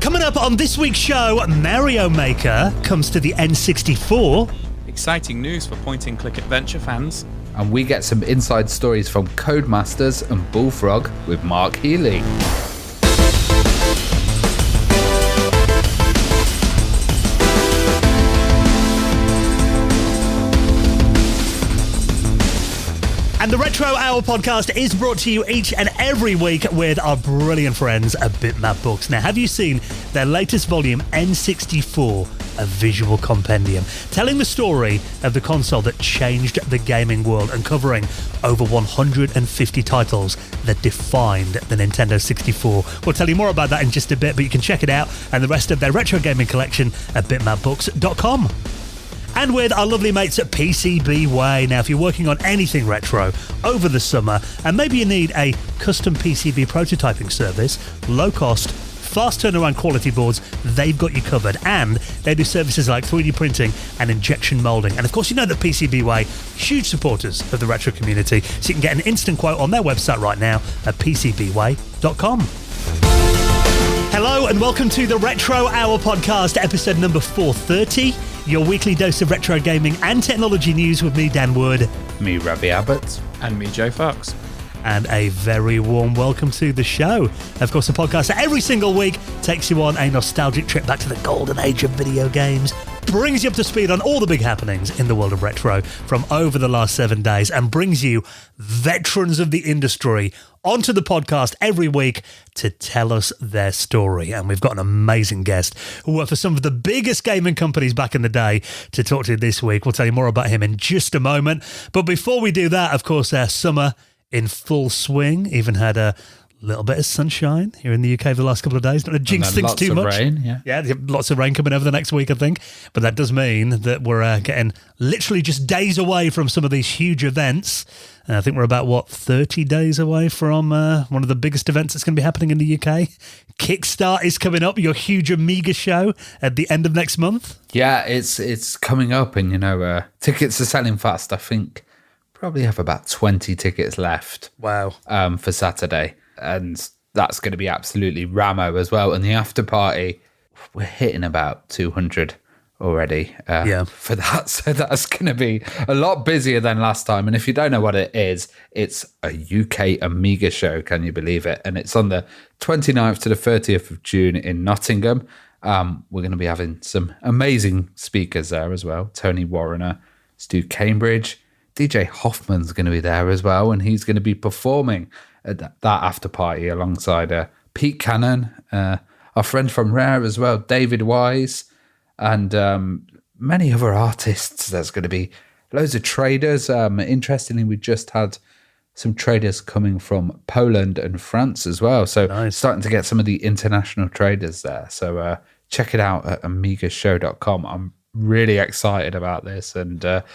Coming up on this week's show, Mario Maker comes to the N64. Exciting news for point-and-click adventure fans. And we get some inside stories from Codemasters and Bullfrog with Mark Healey. And the Retro Hour podcast is brought to you each and every week with our brilliant friends at Bitmap Books. Now, have you seen their latest volume, N64, a visual compendium, telling the story of the console that changed the gaming world and covering over 150 titles that defined the Nintendo 64. We'll tell you more about that in just a bit, but you can check it out and the rest of their retro gaming collection at bitmapbooks.com. And with our lovely mates at PCB Way. Now, if you're working on anything retro over the summer and maybe you need a custom PCB prototyping service, low cost, fast turnaround quality boards, they've got you covered. And they do services like 3D printing and injection molding. And of course, you know that PCB Way, huge supporters of the retro community, so you can get an instant quote on their website right now at pcbway.com. Hello and welcome to the Retro Hour podcast, episode number 430. Your weekly dose of retro gaming and technology news with me, Dan Wood. Me, Ravi Abbott. And me, Joe Fox. And a very warm welcome to the show. Of course, a podcast that every single week takes you on a nostalgic trip back to the golden age of video games, brings you up to speed on all the big happenings in the world of retro from over the last 7 days, and brings you veterans of the industry onto the podcast every week to tell us their story. And we've got an amazing guest who worked for some of the biggest gaming companies back in the day to talk to this week. We'll tell you more about him in just a moment. But before we do that, of course, summer in full swing. Even had a little bit of sunshine here in the UK for the last couple of days. Not to jinx things too much. Rain, yeah, lots of rain coming over the next week, I think. But that does mean that we're getting literally just days away from some of these huge events. I think we're about, 30 days away from one of the biggest events that's going to be happening in the UK. Kickstart is coming up, your huge Amiga show at the end of next month. Yeah, it's coming up, and tickets are selling fast. I think probably have about 20 tickets left. Wow. For Saturday, and that's going to be absolutely ramo as well. And the after party, we're hitting about 200 already for that. So that's going to be a lot busier than last time. And if you don't know what it is, it's a UK Amiga show. Can you believe it? And it's on the 29th to the 30th of June in Nottingham. We're going to be having some amazing speakers there as well. Tony Warrener, Stu Cambridge, DJ Hoffman's going to be there as well. And he's going to be performing at that after party alongside Pete Cannon, our friend from Rare as well, David Wise, and many other artists. There's going to be loads of traders. Interestingly, we just had some traders coming from Poland and France as well. So nice. Starting to get some of the international traders there. So check it out at amigashow.com. I'm really excited about this, and it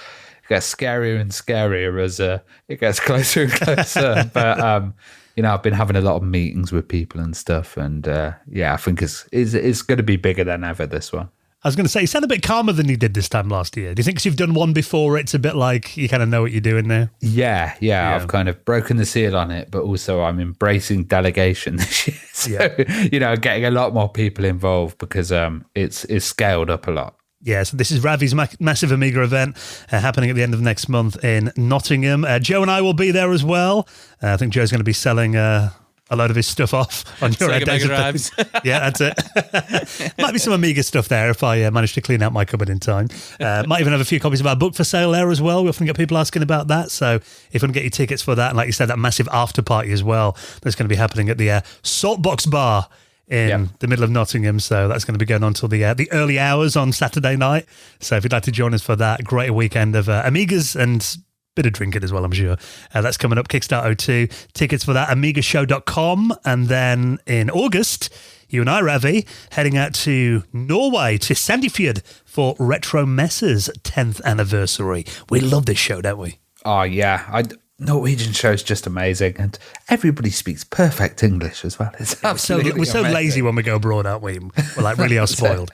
gets scarier and scarier as it gets closer and closer. But I've been having a lot of meetings with people and stuff, and I think it's going to be bigger than ever, this one. I was going to say, you sound a bit calmer than you did this time last year. Do you think 'cause you've done one before, it's a bit like you kind of know what you're doing now? Yeah. I've kind of broken the seal on it, but also I'm embracing delegation this year. So, getting a lot more people involved because it's scaled up a lot. Yeah, so this is Ravi's massive Amiga event happening at the end of next month in Nottingham. Joe and I will be there as well. I think Joe's going to be selling a load of his stuff off on your Mega Drives. Yeah, that's it. Might be some Amiga stuff there if I manage to clean out my cupboard in time. Might even have a few copies of our book for sale there as well. We often get people asking about that. So if you want to get your tickets for that, and like you said, that massive after party as well, that's going to be happening at the Saltbox Bar in the middle of Nottingham. So that's going to be going on till the early hours on Saturday night. So if you'd like to join us for that, great weekend of Amigas and bit of drinking as well, I'm sure. That's coming up, Kickstart 02. Tickets for that, amigashow.com. And then in August, you and I, Ravi, heading out to Norway, to Sandefjord for Retro Messer's 10th anniversary. We love this show, don't we? Oh, yeah. Norwegian show is just amazing, and everybody speaks perfect English as well. It's absolutely we're so amazing. lazy when we go abroad, aren't we? We're like really are spoiled.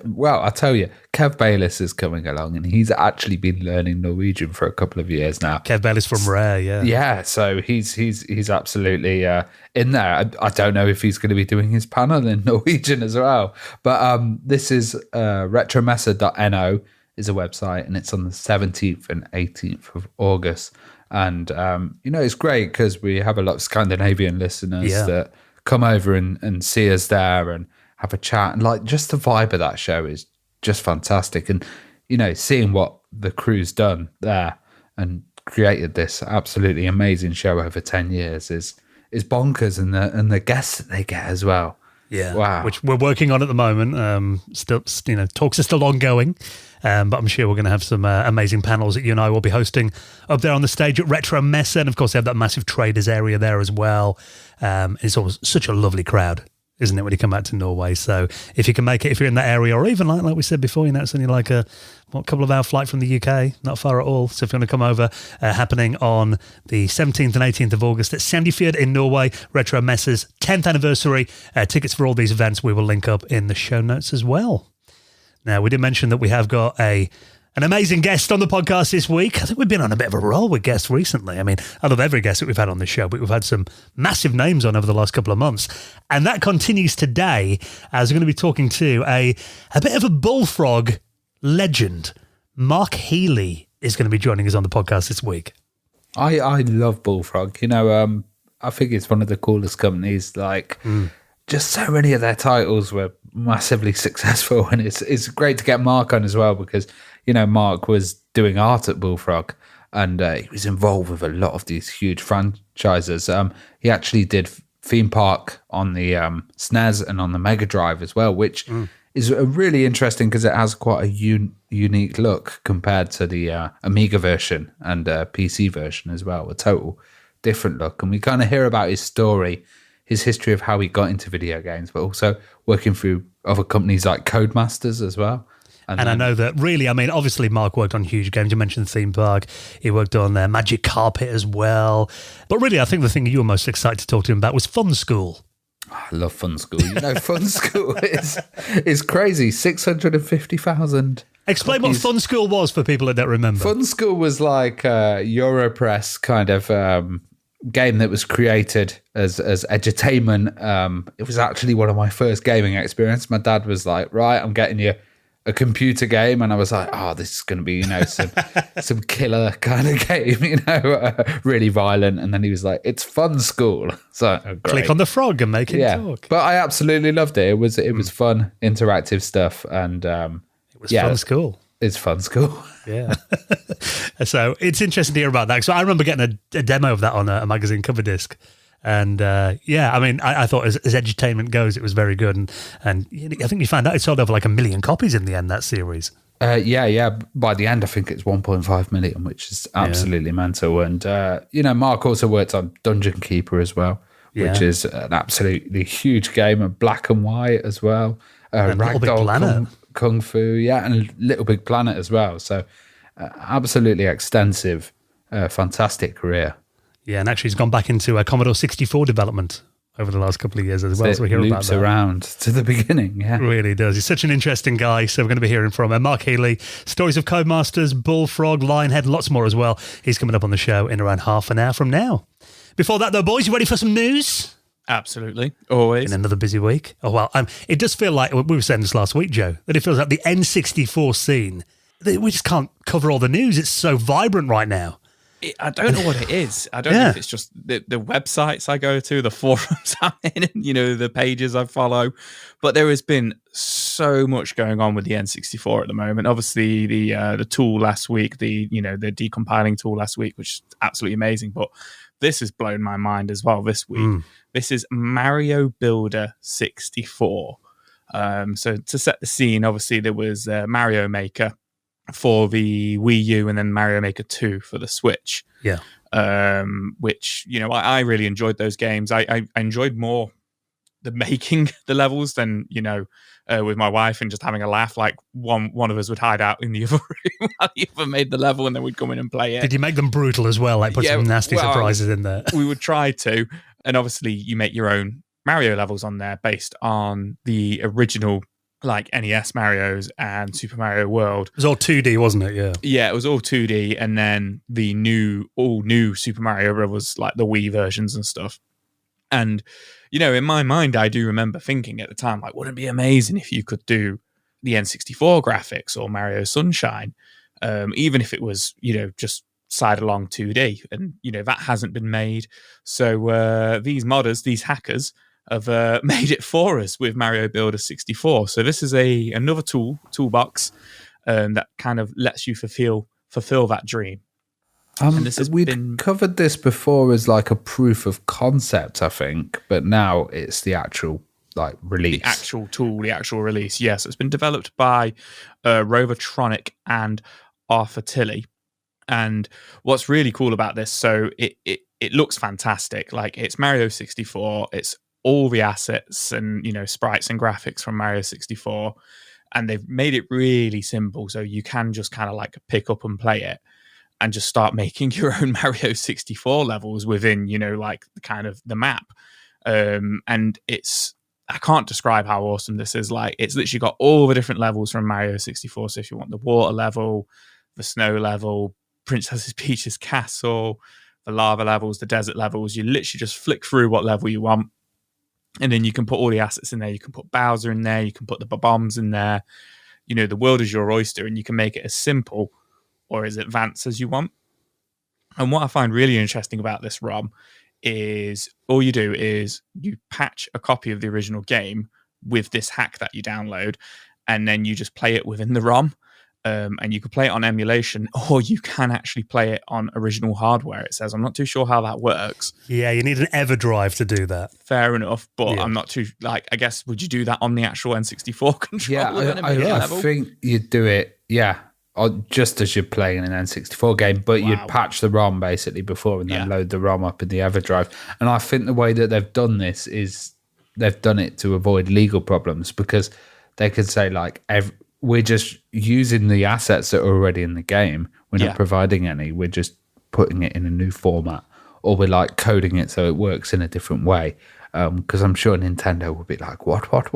Well, I tell you, Kev Bayliss is coming along, and he's actually been learning Norwegian for a couple of years now. Kev Bayliss from Rare, yeah. Yeah, so he's absolutely in there. I don't know if he's going to be doing his panel in Norwegian as well, but this is retromessa.no is a website, and it's on the 17th and 18th of August. And, it's great because we have a lot of Scandinavian listeners that come over and see us there and have a chat. And, like, just the vibe of that show is just fantastic. And, seeing what the crew's done there and created this absolutely amazing show over 10 years is bonkers. And the guests that they get as well. Yeah. Wow. Which we're working on at the moment. Still, talks are still ongoing. But I'm sure we're going to have some amazing panels that you and I will be hosting up there on the stage at Retro Messe. And of course, they have that massive traders area there as well. It's always such a lovely crowd, isn't it, when you come out to Norway? So if you can make it, if you're in that area, or even like we said before, it's only like a couple of hour flight from the UK, not far at all. So if you want to come over, happening on the 17th and 18th of August at Sandefjord in Norway, Retro Messe's 10th anniversary. Tickets for all these events we will link up in the show notes as well. Now, we did mention that we have got an amazing guest on the podcast this week. I think we've been on a bit of a roll with guests recently. I mean, I love every guest that we've had on this show, but we've had some massive names on over the last couple of months. And that continues today, as we're going to be talking to a bit of a Bullfrog legend. Mark Healey is going to be joining us on the podcast this week. I love Bullfrog. I think it's one of the coolest companies. Just so many of their titles were massively successful, and it's great to get Mark on as well because Mark was doing art at Bullfrog, and he was involved with a lot of these huge franchises. He actually did Theme Park on the SNES and on the Mega Drive as well, which is really interesting because it has quite a unique look compared to the Amiga version and PC version as well, a total different look. And we kind of hear about his story, his history of how he got into video games, but also working through other companies like Codemasters as well. And I know that really, obviously Mark worked on huge games. You mentioned Theme Park. He worked on Magic Carpet as well. But really, I think the thing you were most excited to talk to him about was Fun School. I love Fun School. Fun School is crazy. 650,000. Explain what Fun School was for people that don't remember. Fun School was like a Europress kind of game that was created as edutainment. It was actually one of my first gaming experience. My dad was like, right, I'm getting you a computer game, and I was like, oh, this is going to be some killer kind of game, really violent. And then he was like, it's Fun School. So click on the frog and make it talk. But I absolutely loved it. It was fun, interactive stuff, and it was Fun School. It's Fun School. Yeah. So it's interesting to hear about that. So I remember getting a demo of that on a magazine cover disc. And I thought as edutainment goes, it was very good. And I think you found out it sold over like 1 million copies in the end, that series. Yeah. By the end, I think it's 1.5 million, which is absolutely mental. And, Mark also worked on Dungeon Keeper as well, which is an absolutely huge game, of black and white as well. Ragdoll Kung Fu, and Little Big Planet as well. So absolutely extensive, fantastic career. Yeah, and actually he's gone back into a Commodore 64 development over the last couple of years as well. So we hear about that. Around to the beginning, yeah. It really does. He's such an interesting guy. So we're going to be hearing from Mark Healey, stories of Codemasters, Bullfrog, Lionhead, lots more as well. He's coming up on the show in around half an hour from now. Before that though, boys, you ready for some news? Absolutely. Always. In another busy week. Oh, well, it does feel like, we were saying this last week, Joe, that it feels like the N64 scene, we just can't cover all the news. It's so vibrant right now. I don't know what it is. I don't know if it's just the websites I go to, the forums I'm in, the pages I follow. But there has been so much going on with the N64 at the moment. Obviously, the tool last week, the decompiling tool last week, which is absolutely amazing. But this has blown my mind as well this week. This is Mario Builder 64. So to set the scene, obviously there was Mario Maker for the Wii U and then Mario Maker 2 for the Switch. Yeah. Which, I really enjoyed those games. I enjoyed more the making the levels than, with my wife and just having a laugh. Like one of us would hide out in the other room while the other made the level, and then we'd come in and play it. Did you make them brutal as well? Like put some nasty surprises in there? We would try to. And obviously you make your own Mario levels on there based on the original like NES Mario's and Super Mario World. It was all 2D, wasn't it? Yeah. Yeah, it was all 2D, and then the all new Super Mario was like the Wii versions and stuff. And, in my mind, I do remember thinking at the time, like, wouldn't it be amazing if you could do the N64 graphics or Mario Sunshine, even if it was, just side-along 2D. And, that hasn't been made. So these modders, these hackers, have made it for us with Mario Builder 64. So this is another toolbox that kind of lets you fulfill that dream. And this we'd covered this before as like a proof of concept, I think, but now it's the actual like release. The actual tool, the actual release. Yes, it's been developed by Rovertronic and Arthur Tilley. And what's really cool about this, so it looks fantastic. Like it's Mario 64, it's all the assets and, sprites and graphics from Mario 64. And they've made it really simple. So you can just kind of like pick up and play it and just start making your own Mario 64 levels within, like the kind of the map. And I can't describe how awesome this is. Like it's literally got all the different levels from Mario 64. So if you want the water level, the snow level, Princess Peach's castle, the lava levels, the desert levels, you literally just flick through what level you want. And then you can put all the assets in there. You can put Bowser in there. You can put the bombs in there. The world is your oyster, and you can make it as simple or as advanced as you want. And what I find really interesting about this ROM is all you do is you patch a copy of the original game with this hack that you download, and then you just play it within the ROM. And you can play it on emulation, or you can actually play it on original hardware. It says, I'm not too sure how that works. Yeah, you need an EverDrive to do that. Fair enough, but I'm not too I guess would you do that on the actual N64 controller? Yeah, I think you'd do it. Yeah, or just as you're playing an N64 game, but you'd patch the ROM basically before and then load the ROM up in the EverDrive. And I think the way that they've done this is they've done it to avoid legal problems, because they could say like we're just using the assets that are already in the game. We're not providing any. We're just putting it in a new format, or we're like coding it so it works in a different way. Because I'm sure Nintendo will be like, what?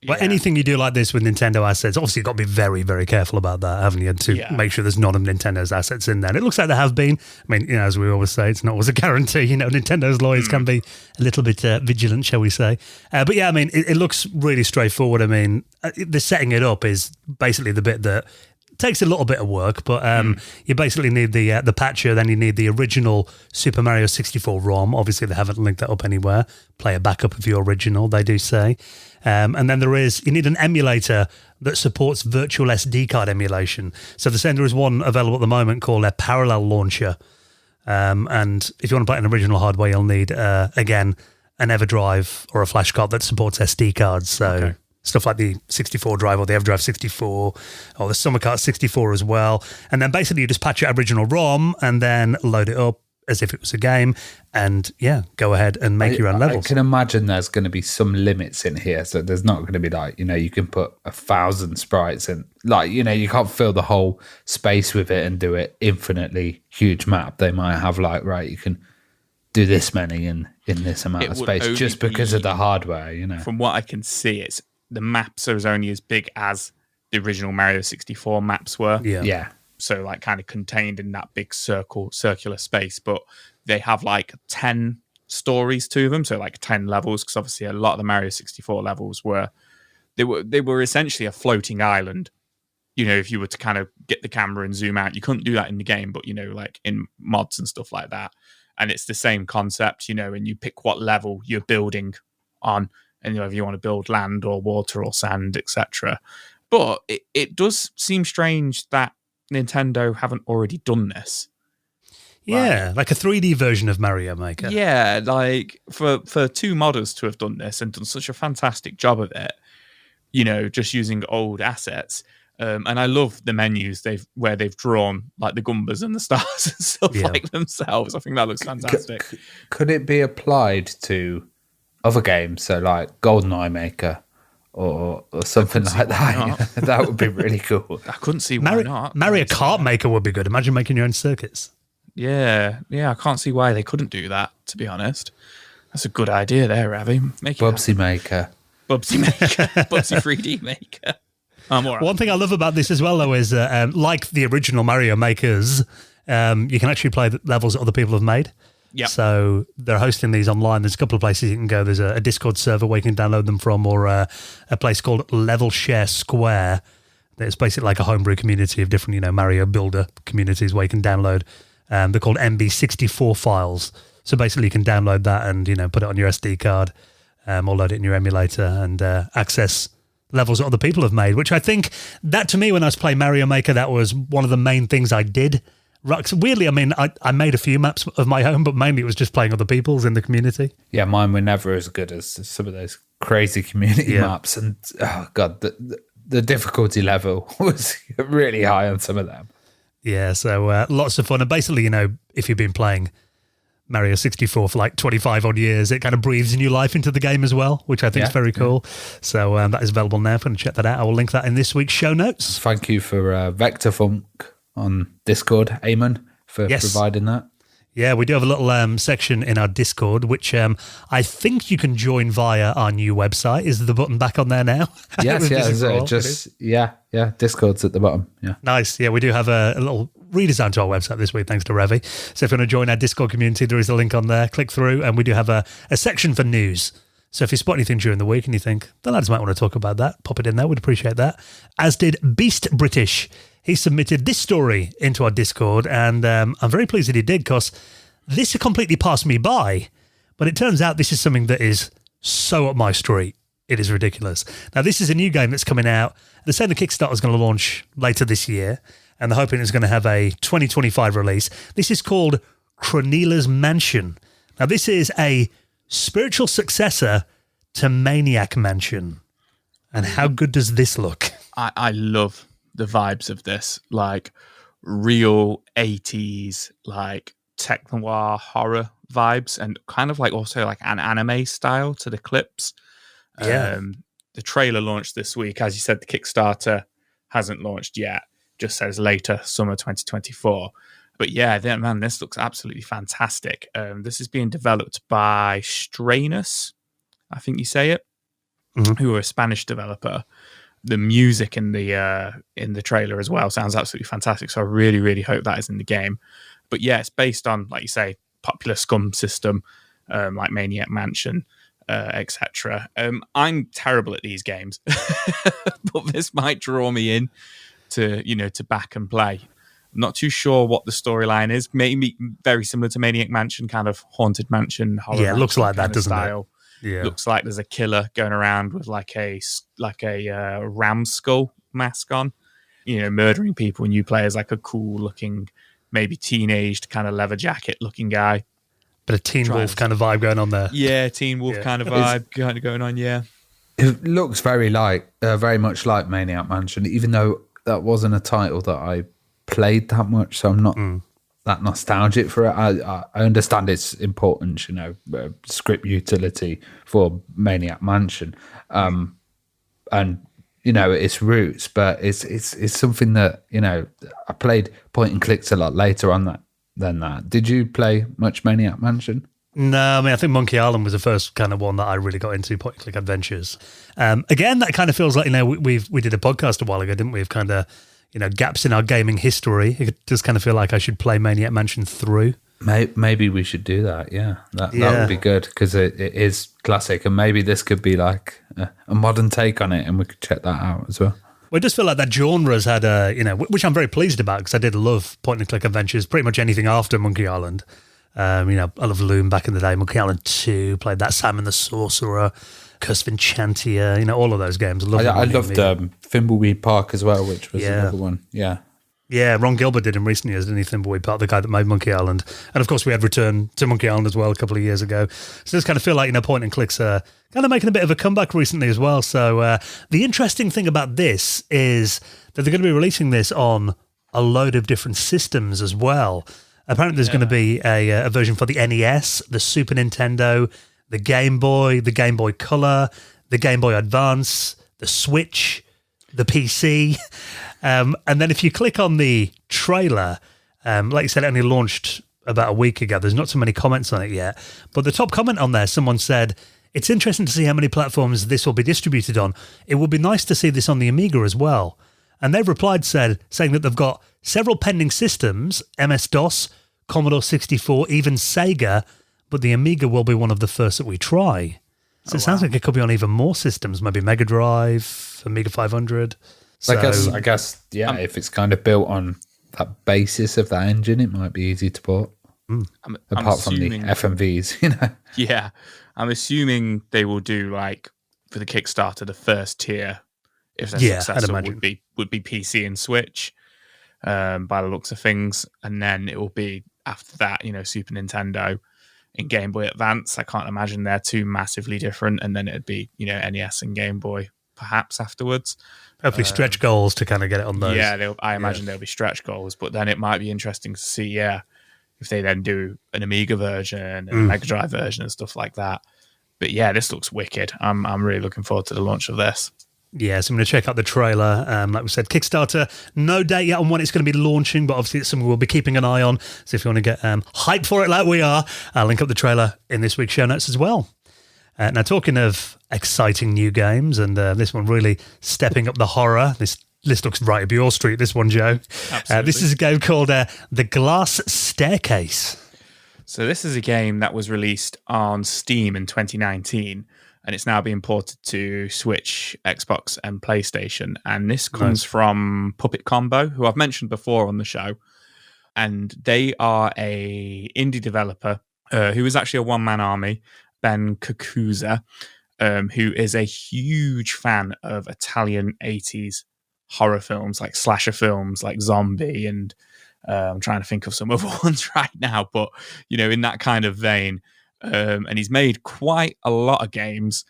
Well, anything you do like this with Nintendo assets, obviously you've got to be very, very careful about that, haven't you? To make sure there's none of Nintendo's assets in there. And it looks like there have been. I mean, as we always say, it's not always a guarantee. Nintendo's lawyers can be a little bit vigilant, shall we say. But yeah, I mean, it looks really straightforward. I mean, the setting it up is basically the bit that takes a little bit of work, but you basically need the patcher, then you need the original Super Mario 64 ROM. Obviously, they haven't linked that up anywhere. Play a backup of your original, they do say. And then you need an emulator that supports virtual SD card emulation. So there is one available at the moment called a Parallel Launcher. And if you want to play an original hardware, you'll need, again, an EverDrive or a flash card that supports SD cards. So stuff like the 64 drive or the EverDrive 64 or the Summer Kart 64 as well. And then basically you just patch your original ROM and then load it up as if it was a game and go ahead and make your own levels. I can imagine there's going to be some limits in here. So there's not going to be like, you can put 1,000 sprites and like, you can't fill the whole space with it and do it infinitely huge map. They might have like, right, you can do this many in this amount of space just because of the hardware, From what I can see, the maps are only as big as the original Mario 64 maps were. Yeah. So like kind of contained in that big circular space, but they have like 10 stories to them. So like 10 levels, because obviously a lot of the Mario 64 levels were essentially a floating island. If you were to kind of get the camera and zoom out, you couldn't do that in the game, but like in mods and stuff like that. And it's the same concept, and you pick what level you're building on. And if you want to build land or water or sand, etc. But it does seem strange that Nintendo haven't already done this. Yeah, like a 3D version of Mario Maker. Yeah, like for two modders to have done this and done such a fantastic job of it, just using old assets. And I love the menus where they've drawn like the Goombas and the stars and stuff like themselves. I think that looks fantastic. Could it be applied to other games, so like GoldenEye Maker or something like that. That would be really cool. I couldn't see why not. Mario Kart Maker would be good. Imagine making your own circuits. Yeah, I can't see why they couldn't do that, to be honest. That's a good idea there, Ravi. Bubsy Maker. Bubsy 3D Maker. I'm all right. One thing I love about this as well, though, is like the original Mario Makers, you can actually play the levels that other people have made. Yep. So they're hosting these online. There's a couple of places you can go. There's a Discord server where you can download them from, or a place called Level Share Square. It's basically like a homebrew community of different, Mario Builder communities where you can download. They're called MB64 files. So basically you can download that and, put it on your SD card or load it in your emulator and access levels that other people have made, which I think that to me, when I was playing Mario Maker, that was one of the main things I did. Weirdly, I mean, I made a few maps of my own, but mainly it was just playing other people's in the community. Yeah, mine were never as good as some of those crazy community maps. And, oh, God, the difficulty level was really high on some of them. Yeah, so lots of fun. And basically, if you've been playing Mario 64 for like 25 odd years, it kind of breathes new life into the game as well, which I think is very cool. So that is available now. If you want to check that out, I will link that in this week's show notes. Thank you for VectorFunk on Discord, Eamon, for providing that. Yeah, we do have a little section in our Discord, which I think you can join via our new website. Is the button back on there now? Yes, Discord's at the bottom. Yeah, nice. Yeah, we do have a little redesign to our website this week, thanks to Ravi. So if you want to join our Discord community, there is a link on there. Click through, and we do have a section for news. So if you spot anything during the week and you think, the lads might want to talk about that, pop it in there. We'd appreciate that. As did Beast British. He submitted this story into our Discord, and I'm very pleased that he did, because this completely passed me by, but it turns out this is something that is so up my street. It is ridiculous. Now, this is a new game that's coming out. They're saying the Kickstarter is going to launch later this year, and they're hoping it's going to have a 2025 release. This is called Cronila's Mansion. Now, this is a spiritual successor to Maniac Mansion. And how good does this look? I love the vibes of this, like real 80s, like tech noir horror vibes, and kind of like also like an anime style to the clips. Yeah. The trailer launched this week. As you said, the Kickstarter hasn't launched yet, just says later, summer 2024. But yeah, man, this looks absolutely fantastic. This is being developed by Stranus, I think you say it, who are a Spanish developer. The music in the trailer as well sounds absolutely fantastic. So I really, really hope that is in the game. But yeah, it's based on, like you say, popular Scum system, like Maniac Mansion, etc. I'm terrible at these games, but this might draw me in to back and play. I'm not too sure what the storyline is. Maybe very similar to Maniac Mansion, kind of haunted mansion horror. Yeah, it looks like that, doesn't it? Yeah. Looks like there's a killer going around with like a ram skull mask on, murdering people. And you play as like a cool looking, maybe teenaged kind of leather jacket looking guy. But a Teen Wolf kind of vibe going on there. Yeah, Teen Wolf kind of vibe kind of going on. Yeah, it looks very much like Maniac Mansion, even though that wasn't a title that I played that much, so I'm not that nostalgic for it. I understand its importance, script utility for Maniac Mansion, and its roots. But it's something that I played point and clicks a lot later on than that. Did you play much Maniac Mansion? No, I mean, I think Monkey Island was the first kind of one that I really got into, point and click adventures. Again, that kind of feels like we did a podcast a while ago, didn't we? Of kind of gaps in our gaming history. It does kind of feel like I should play Maniac Mansion through. Maybe we should do that. Yeah, that would be good, because it is classic, and maybe this could be like a modern take on it, and we could check that out as well. Well, it does feel like that genre's had which I'm very pleased about, because I did love point and click adventures. Pretty much anything after Monkey Island. I love Loom back in the day. Monkey Island 2, played that. Simon the Sorcerer, Curse of Enchantia, all of those games. I loved Thimbleweed Park as well, which was another one. Yeah. Yeah, Ron Gilbert did in recent years, didn't he? Thimbleweed Park, the guy that made Monkey Island. And of course, we had Return to Monkey Island as well a couple of years ago. So it's kind of feel like, point and clicks are kind of making a bit of a comeback recently as well. So the interesting thing about this is that they're going to be releasing this on a load of different systems as well. Apparently, there's going to be a version for the NES, the Super Nintendo, the Game Boy Color, the Game Boy Advance, the Switch, the PC. And then if you click on the trailer, like you said, it only launched about a week ago. There's not so many comments on it yet. But the top comment on there, someone said, it's interesting to see how many platforms this will be distributed on. It would be nice to see this on the Amiga as well. And they've replied saying that they've got several pending systems, MS-DOS, Commodore 64, even Sega, but the Amiga will be one of the first that we try. So it sounds like it could be on even more systems, maybe Mega Drive, Amiga 500. So, I guess, if it's kind of built on that basis of that engine, it might be easy to port. Apart from the FMVs, you know. Yeah, I'm assuming they will do, like, for the Kickstarter, the first tier, if they're successful, would be PC and Switch, by the looks of things, and then it will be after that, you know, Super Nintendo and Game Boy Advance. I can't imagine they're too massively different, and then it'd be, you know, NES and Game Boy perhaps afterwards. Hopefully stretch goals to kind of get it on those. Yeah, I imagine there'll be stretch goals, but then it might be interesting to see, if they then do an Amiga version and a Mega Drive version and stuff like that. But yeah, this looks wicked. I'm really looking forward to the launch of this. Yeah, so I'm going to check out the trailer. Like we said, Kickstarter, no date yet on when it's going to be launching, but obviously it's something we'll be keeping an eye on. So if you want to get hyped for it like we are, I'll link up the trailer in this week's show notes as well. Now, talking of exciting new games, and this one really stepping up the horror. This looks right up your street, this one, Joe. This is a game called The Glass Staircase. So this is a game that was released on Steam in 2019, and it's now being ported to Switch, Xbox, and PlayStation. And this comes from Puppet Combo, who I've mentioned before on the show. And they are a indie developer who is actually a one-man army, Ben Kakuza, who is a huge fan of Italian 80s horror films, like slasher films, like Zombie, and I'm trying to think of some other ones right now, but, you know, in that kind of vein. And he's made quite a lot of games,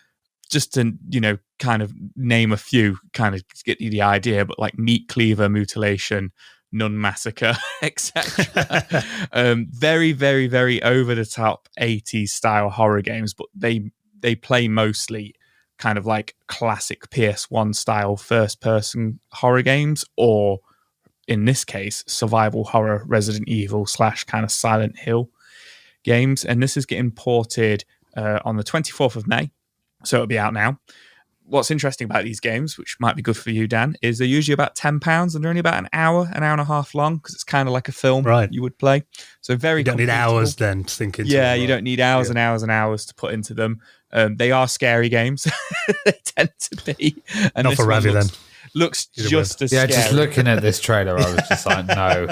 just to, you know, kind of name a few, kind of get you the idea, but like Meat Cleaver, Mutilation, Nun Massacre, etc. Very, very, very over-the-top 80s style horror games, but they play mostly kind of like classic PS1 style first-person horror games, or in this case, survival horror, Resident Evil / kind of Silent Hill games. And this is getting ported on the 24th of May, so it'll be out now. What's interesting about these games, which might be good for you, Dan, is they're usually about £10 and they're only about an hour and a half long, because it's kind of like a film you would play. So very You don't need hours then to think into them. You don't need hours and hours and hours to put into them. They are scary games. They tend to be. And not for Ravi then. Looks just as scary. Just looking at this trailer, I was just like, no.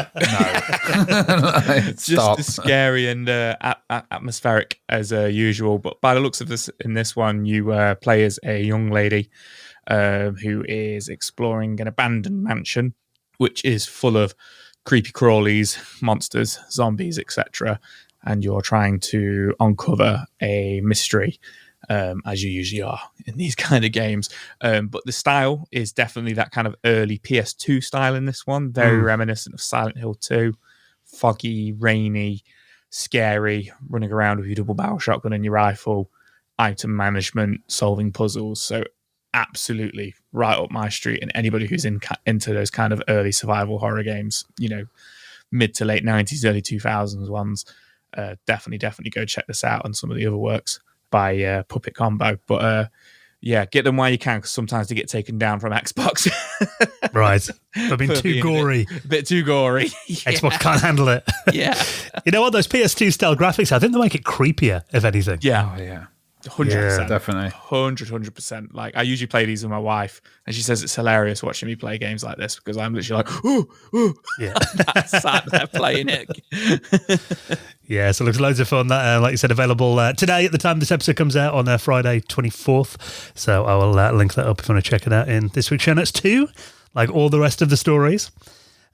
Just as scary and atmospheric as usual. But by the looks of this, in this one, you play as a young lady who is exploring an abandoned mansion, which is full of creepy crawlies, monsters, zombies, etc. And you're trying to uncover a mystery, as you usually are in these kind of games. But the style is definitely that kind of early PS2 style in this one, very reminiscent of Silent Hill 2, foggy, rainy, scary, running around with your double barrel shotgun and your rifle, item management, solving puzzles. So absolutely right up my street, and anybody who's into those kind of early survival horror games, you know, mid to late 90s, early 2000s ones, definitely go check this out and some of the other works by Puppet Combo. But get them while you can, because sometimes they get taken down from Xbox. Right. They've been too gory. A bit too gory. Xbox can't handle it. Yeah. You know what? Those PS2 style graphics, I think they make it creepier, if anything. Yeah. Oh, yeah. 100%. Yeah, definitely. 100%. Like, I usually play these with my wife, and she says it's hilarious watching me play games like this, because I'm literally like, ooh. Yeah. Sat there playing it. Yeah, so it looks loads of fun. That, like you said, available today at the time this episode comes out on Friday 24th. So I will link that up if you want to check it out in this week's show notes too, like all the rest of the stories.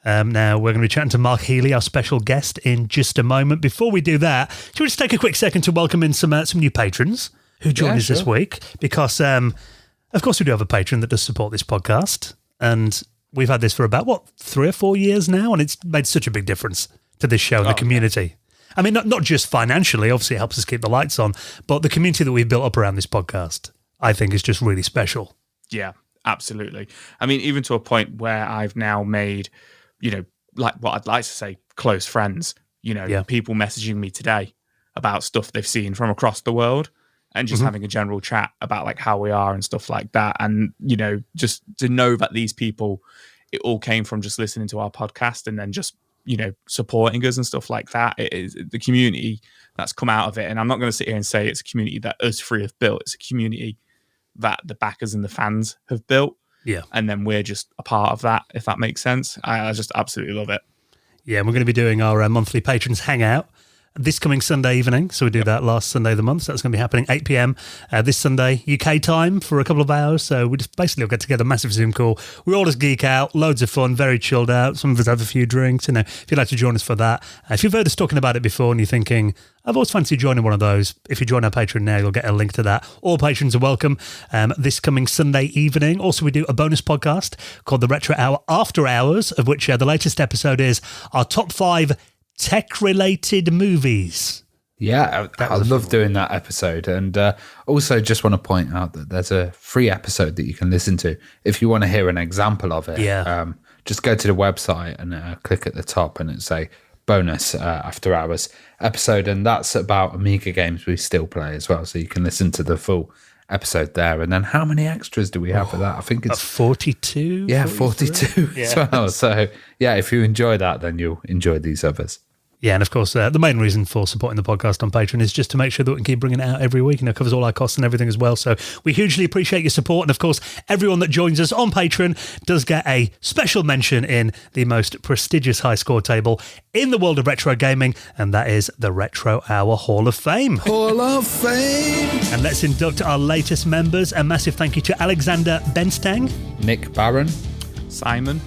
Now, we're going to be chatting to Mark Healey, our special guest, in just a moment. Before we do that, should we just take a quick second to welcome in some new patrons who joined us this week? Because, of course, we do have a patron that does support this podcast. And we've had this for about, 3 or 4 years now? And it's made such a big difference to this show and the community. I mean, not just financially, obviously it helps us keep the lights on, but the community that we've built up around this podcast, I think, is just really special. Yeah, absolutely. I mean, even to a point where I've now made, like what I'd like to say, close friends, people messaging me today about stuff they've seen from across the world and just having a general chat about like how we are and stuff like that. And, just to know that these people, it all came from just listening to our podcast and then just, supporting us and stuff like that. It is the community that's come out of it. And I'm not going to sit here and say it's a community that us three have built. It's a community that the backers and the fans have built. Yeah. And then we're just a part of that, if that makes sense. I just absolutely love it. Yeah, and we're going to be doing our monthly Patrons Hangout this coming Sunday evening. So we do that last Sunday of the month. So that's going to be happening 8 p.m. This Sunday, UK time, for a couple of hours. So we just basically all get together, massive Zoom call. We all just geek out, loads of fun, very chilled out. Some of us have a few drinks. If you'd like to join us for that. If you've heard us talking about it before and you're thinking, I've always fancied joining one of those, if you join our Patreon now, you'll get a link to that. All patrons are welcome this coming Sunday evening. Also, we do a bonus podcast called The Retro Hour After Hours, of which the latest episode is our top 5 tech-related movies. Yeah, I love doing that episode. And also just want to point out that there's a free episode that you can listen to. If you want to hear an example of it, just go to the website and click at the top and it'll say bonus after hours episode. And that's about Amiga games we still play as well. So you can listen to the full episode there. And then how many extras do we have for that? I think it's 42. Yeah, 42 as well. So yeah, if you enjoy that, then you'll enjoy these others. Yeah, and of course, the main reason for supporting the podcast on Patreon is just to make sure that we can keep bringing it out every week. It covers all our costs and everything as well. So we hugely appreciate your support. And of course, everyone that joins us on Patreon does get a special mention in the most prestigious high score table in the world of retro gaming, and that is the Retro Hour Hall of Fame. Hall of Fame! And let's induct our latest members. A massive thank you to Alexander Benstang, Nick Barron, Simon,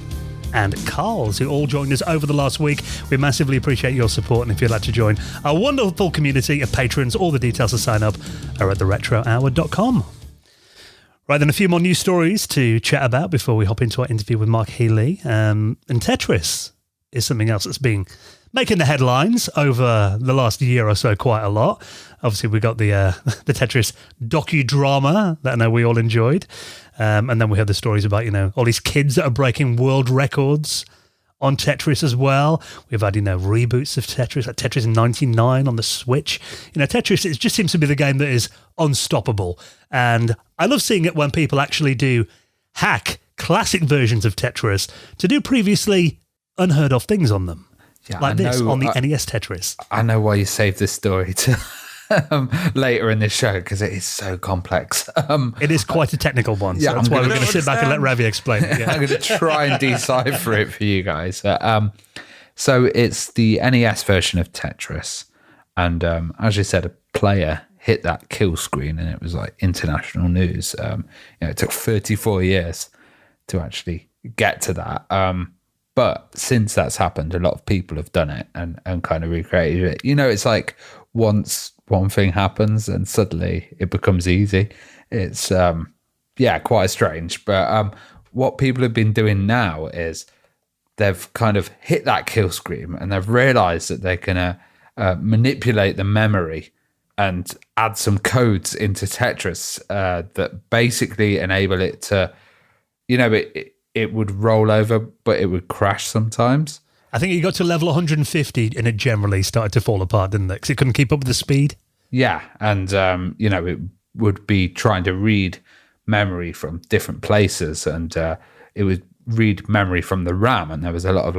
and Carls, who all joined us over the last week. We massively appreciate your support, and if you'd like to join our wonderful community of patrons, all the details to sign up are at theretrohour.com. Right, then a few more news stories to chat about before we hop into our interview with Mark Healey. And Tetris is something else that's been making the headlines over the last year or so quite a lot. Obviously, we got the Tetris docudrama that I know we all enjoyed. And then we have the stories about, all these kids that are breaking world records on Tetris as well. We've had, reboots of Tetris, like Tetris 99 on the Switch. Tetris, it just seems to be the game that is unstoppable. And I love seeing it when people actually do hack classic versions of Tetris to do previously unheard of things on them. Yeah, like this on the NES Tetris. I know why you saved this story to later in this show, because it is so complex. It is quite a technical one, so that's why we're going to sit back and let Ravi explain it. Yeah. I'm going to try and decipher it for you guys. So it's the NES version of Tetris, and as you said, a player hit that kill screen, and it was like international news. It took 34 years to actually get to that. But since that's happened, a lot of people have done it and kind of recreated it. It's like once one thing happens and suddenly it becomes easy. It's, quite strange. But what people have been doing now is they've kind of hit that kill screen and they've realized that they can manipulate the memory and add some codes into Tetris that basically enable it to, it would roll over, but it would crash sometimes. I think it got to level 150 and it generally started to fall apart, didn't it? Because it couldn't keep up with the speed. Yeah, and, it would be trying to read memory from different places, and it would read memory from the RAM, and there was a lot of,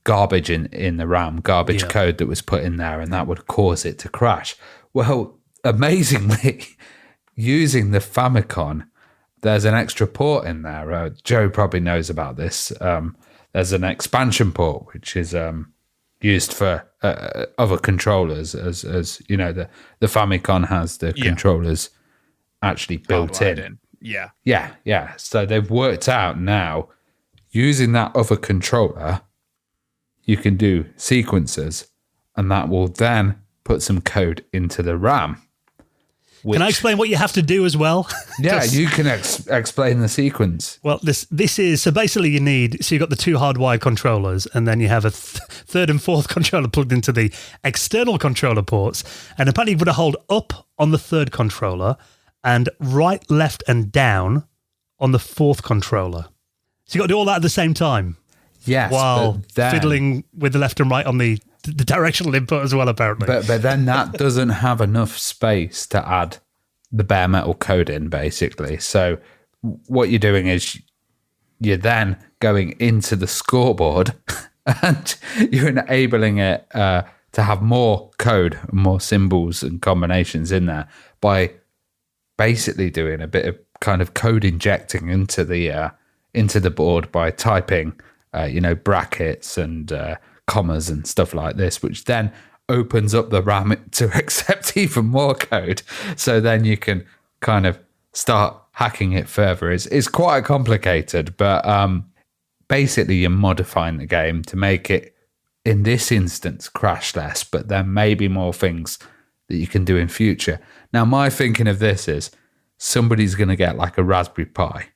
garbage in the RAM, garbage code that was put in there, and that would cause it to crash. Well, amazingly, using the Famicom, there's an extra port in there. Joe probably knows about this. There's an expansion port, which is used for other controllers, as the Famicom has the controllers actually built in. Yeah. So they've worked out now, using that other controller, you can do sequences, and that will then put some code into the RAM. Can I explain what you have to do as well? Yeah, you can explain the sequence. Well, this is, so basically you've got the two hardwired controllers, and then you have a third and fourth controller plugged into the external controller ports, and apparently you've got to hold up on the third controller and right, left, and down on the fourth controller. So you've got to do all that at the same time. Yes. While fiddling with the left and right on the directional input as well, apparently. But then that doesn't have enough space to add the bare metal code in, basically. So what you're doing is you're then going into the scoreboard and you're enabling it to have more code, more symbols and combinations in there by basically doing a bit of kind of code injecting into the board by typing brackets and commas and stuff like this, which then opens up the RAM to accept even more code. So then you can kind of start hacking it further. It's quite complicated, but basically you're modifying the game to make it, in this instance, crash less, but there may be more things that you can do in future. Now, my thinking of this is somebody's going to get like a Raspberry Pi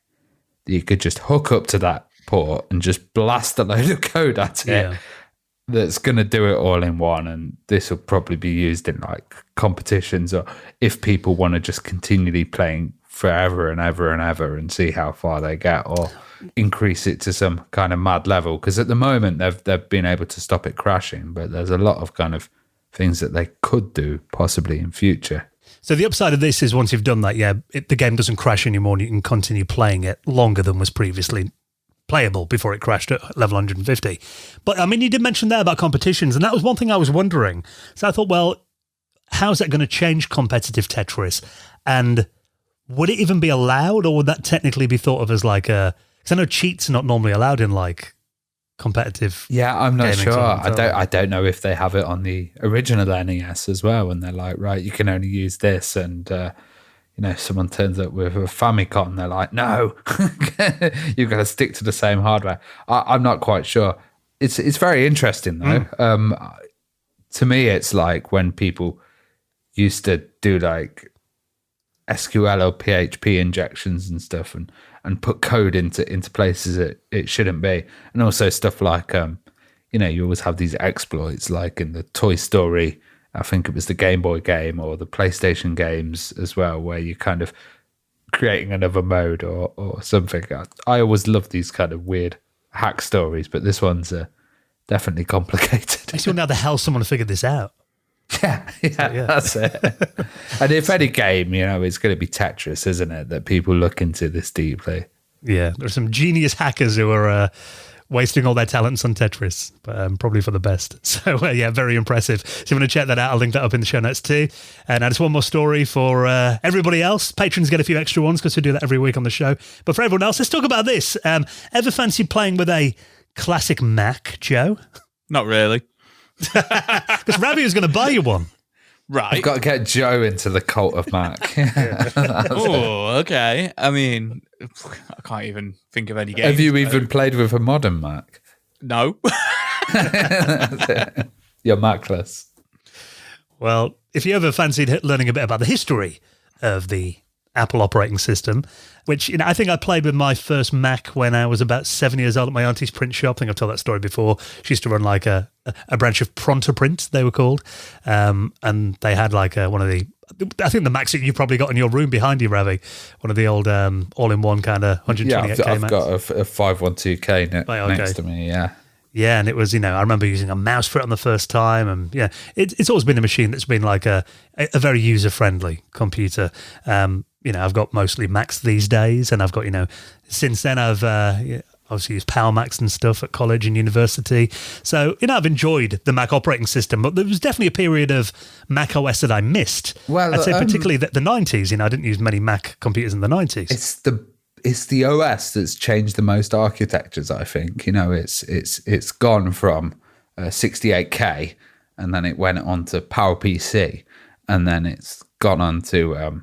that you could just hook up to that port and just blast a load of code at it that's going to do it all in one. And this will probably be used in like competitions, or if people want to just continually playing forever and ever and ever and see how far they get, or increase it to some kind of mad level. Because at the moment they've been able to stop it crashing, but there's a lot of kind of things that they could do possibly in future. So the upside of this is once you've done that, the game doesn't crash anymore, and you can continue playing it longer than was previously playable before it crashed at level 150. But I mean, you did mention there about competitions, and that was one thing I was wondering. So I thought, well, how's that going to change competitive Tetris? And would it even be allowed, or would that technically be thought of as like because I know cheats are not normally allowed in like competitive. Yeah, I'm not sure. I don't know if they have it on the original NES as well, and they're like, right, you can only use this, and someone turns up with a Famicom, and they're like, no, you've got to stick to the same hardware. I'm not quite sure. It's very interesting though. To me, it's like when people used to do like SQL or PHP injections and stuff, and put code into places it shouldn't be. And also stuff like, you always have these exploits, like in the Toy Story, I think it was the Game Boy game, or the PlayStation games as well, where you're kind of creating another mode or something. I always love these kind of weird hack stories, but this one's definitely complicated. I still know how the hell someone figured this out. Yeah, that's it. And if any game, it's going to be Tetris, isn't it? That people look into this deeply. Yeah, there's some genius hackers who are wasting all their talents on Tetris, but probably for the best. So, very impressive. So if you want to check that out, I'll link that up in the show notes too. And just one more story for everybody else. Patrons get a few extra ones because we do that every week on the show. But for everyone else, let's talk about this. Ever fancy playing with a classic Mac, Joe? Not really. Because Ravi was going to buy you one. Right. I've got to get Joe into the cult of Mac. Oh, okay. I mean, I can't even think of any games. Have you even played with a modern Mac? No. You're Macless. Well, if you ever fancied learning a bit about the history of the Apple operating system, which I think I played with my first Mac when I was about 7 years old at my auntie's print shop. I think I've told that story before. She used to run like a branch of Pronto Print, they were called, and they had like one of the, I think the Macs that you probably got in your room behind you, Ravi, one of the old all-in-one kind of 128K I've Macs. got a 512K next to me, yeah. Yeah, and it was, I remember using a mouse for it on the first time, and it's always been a machine that's been like a very user-friendly computer. I've got mostly Macs these days, and I've got, since then I've obviously used Power Macs and stuff at college and university. So, I've enjoyed the Mac operating system, but there was definitely a period of Mac OS that I missed. Well, I'd say particularly the 90s. I didn't use many Mac computers in the 90s. It's the OS that's changed the most architectures, I think. It's gone from 68K, and then it went on to PowerPC, and then it's gone on to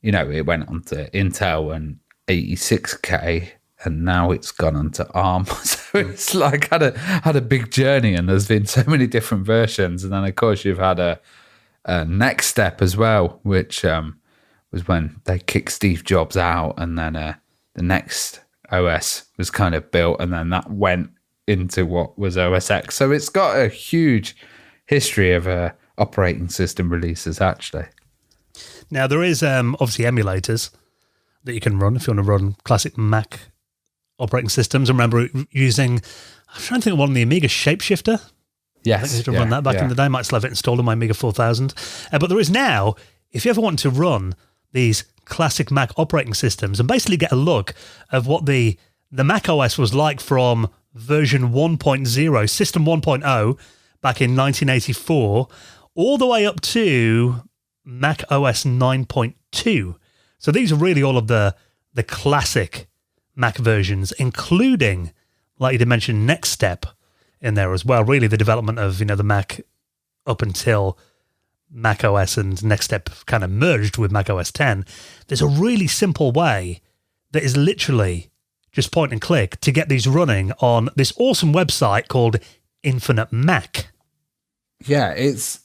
it went on to Intel and 86K, and now it's gone on to ARM. So it's like had a big journey, and there's been so many different versions. And then of course you've had a next step as well, which was when they kicked Steve Jobs out, and then the next OS was kind of built, and then that went into what was OS X. So it's got a huge history of operating system releases, actually. Now, there is obviously emulators that you can run if you want to run classic Mac operating systems. I remember using, I'm trying to think of one, the Amiga Shapeshifter. Yes. I used to run that back in the day. I might still have it installed on my Amiga 4000. But there is now, if you ever want to run these classic Mac operating systems and basically get a look of what the Mac OS was like from version 1.0, System 1.0, back in 1984, all the way up to Mac OS 9.2. So these are really all of the classic Mac versions, including, like you did mention, Next Step in there as well. Really the development of, the Mac up until Mac OS and Next Step kind of merged with Mac OS 10. There's a really simple way that is literally just point and click to get these running on this awesome website called Infinite Mac. Yeah, it's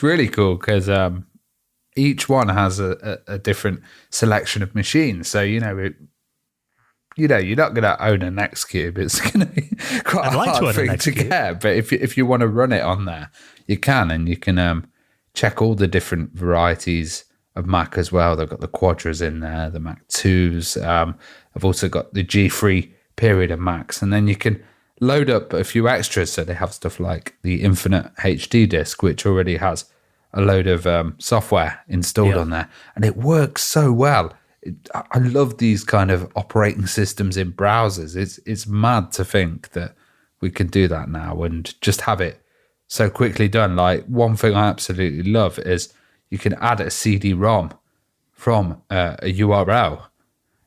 really cool because each one has a different selection of machines. So, you're not going to own a Nextcube. It's going to be quite a hard thing to get. But if you want to run it on there, you can. And you can check all the different varieties of Mac as well. They've got the Quadras in there, the Mac 2s. I've also got the G3 period of Macs. And then you can load up a few extras. So they have stuff like the Infinite HD disk, which already has a load of software installed on there. And it works so well. I love these kind of operating systems in browsers. It's mad to think that we can do that now and just have it so quickly done. Like, one thing I absolutely love is you can add a CD-ROM from a URL,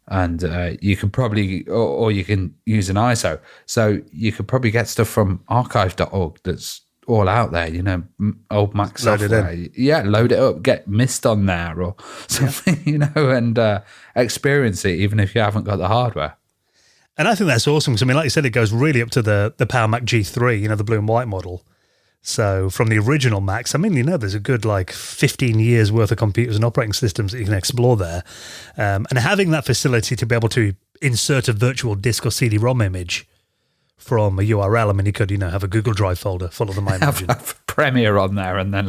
and you can probably, or you can use an ISO. So you could probably get stuff from archive.org that's all out there, old Mac software. Load it up, get Mist on there or something, and experience it even if you haven't got the hardware. And I think that's awesome because, like you said, it goes really up to the Power Mac G3, the blue and white model. So from the original Macs, there's a good 15 years worth of computers and operating systems that you can explore there. And having that facility to be able to insert a virtual disk or CD-ROM image from a URL, you could, have a Google Drive folder full of them, I imagine. Have Premiere on there and then